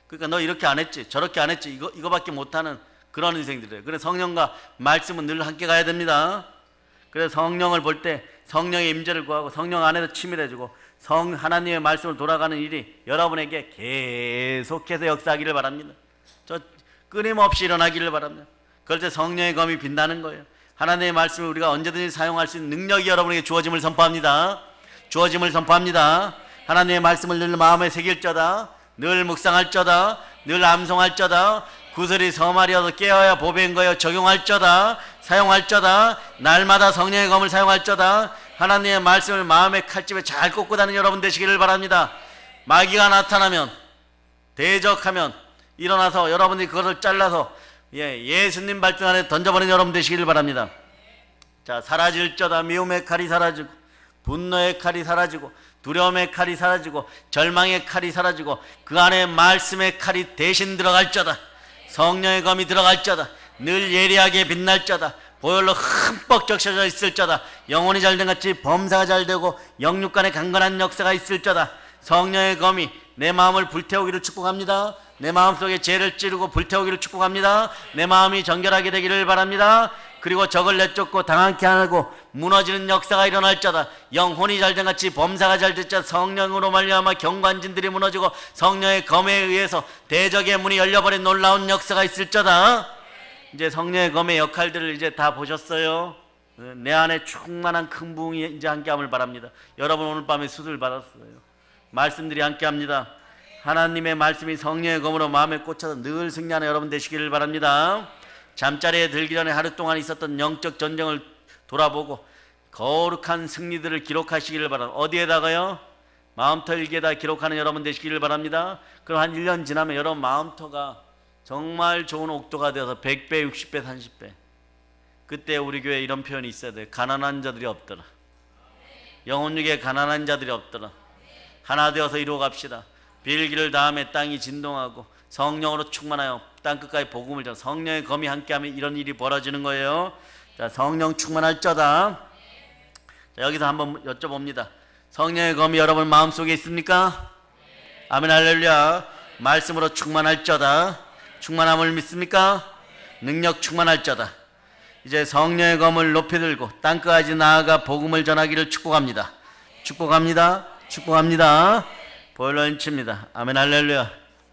Speaker 1: 그러니까 너 이렇게 안 했지, 저렇게 안 했지, 이거밖에 못하는 그런 인생들이에요. 그래서 성령과 말씀은 늘 함께 가야 됩니다. 그래서 성령을 볼 때 성령의 임재를 구하고 성령 안에서 치밀해지고 하나님의 말씀으로 돌아가는 일이 여러분에게 계속해서 역사하기를 바랍니다. 저 끊임없이 일어나기를 바랍니다. 그럴 때 성령의 검이 빛나는 거예요. 하나님의 말씀을 우리가 언제든지 사용할 수 있는 능력이 여러분에게 주어짐을 선포합니다. 주어짐을 선포합니다. 하나님의 말씀을 늘 마음에 새길저다. 늘 묵상할저다. 늘 암송할저다. 구슬이 서말이어도 깨어야 보배인 거여 적용할저다. 사용할저다. 날마다 성령의 검을 사용할저다. 하나님의 말씀을 마음의 칼집에 잘 꽂고 다니는 여러분 되시기를 바랍니다. 마귀가 나타나면, 대적하면 일어나서 여러분들이 그것을 잘라서 예수님 발등 안에 던져버리는 여러분 되시기를 바랍니다. 자, 사라질저다. 미움의 칼이 사라지고, 분노의 칼이 사라지고, 두려움의 칼이 사라지고, 절망의 칼이 사라지고, 그 안에 말씀의 칼이 대신 들어갈저다. 성령의 검이 들어갈저다. 늘 예리하게 빛날저다. 보혈로 흠뻑 적셔져 있을저다. 영혼이 잘된 같이 범사가 잘되고 영육간에 강건한 역사가 있을저다. 성령의 검이 내 마음을 불태우기를 축복합니다. 내 마음속에 죄를 찌르고 불태우기를 축복합니다. 내 마음이 정결하게 되기를 바랍니다. 그리고 적을 내쫓고 당하게 하고 무너지는 역사가 일어날 자다. 영혼이 잘된 같이 범사가 잘될 자다. 성령으로 말미암아 경관진들이 무너지고 성령의 검에 의해서 대적의 문이 열려버린 놀라운 역사가 있을 자다. 이제 성령의 검의 역할들을 이제 다 보셨어요. 내 안에 충만한 큰 부흥이 이제 함께함을 바랍니다. 여러분 오늘 밤에 수술 받았어요. 말씀들이 함께합니다. 하나님의 말씀이 성령의 검으로 마음에 꽂혀서 늘 승리하는 여러분 되시기를 바랍니다. 잠자리에 들기 전에 하루 동안 있었던 영적 전쟁을 돌아보고 거룩한 승리들을 기록하시기를 바랍니다. 어디에다가요? 마음터 일기에다 기록하는 여러분 되시기를 바랍니다. 그럼 한 1년 지나면 여러분 마음터가 정말 좋은 옥도가 되어서 100배, 60배, 30배. 그때 우리 교회에 이런 표현이 있어야 돼요. 가난한 자들이 없더라. 영혼육에 가난한 자들이 없더라. 하나 되어서 이루어갑시다. 빌기를 다음에 땅이 진동하고 성령으로 충만하여 땅끝까지 복음을 전하. 성령의 검이 함께하면 이런 일이 벌어지는 거예요. 자, 성령 충만할 자다. 자, 여기서 한번 여쭤봅니다. 성령의 검이 여러분 마음속에 있습니까? 아멘 할렐루야. 말씀으로 충만할 자다. 충만함을 믿습니까? 능력 충만할 자다. 이제 성령의 검을 높이 들고 땅끝까지 나아가 복음을 전하기를 축복합니다. 축복합니다. 축복합니다. 보혈로 인칩니다. 아멘 할렐루야.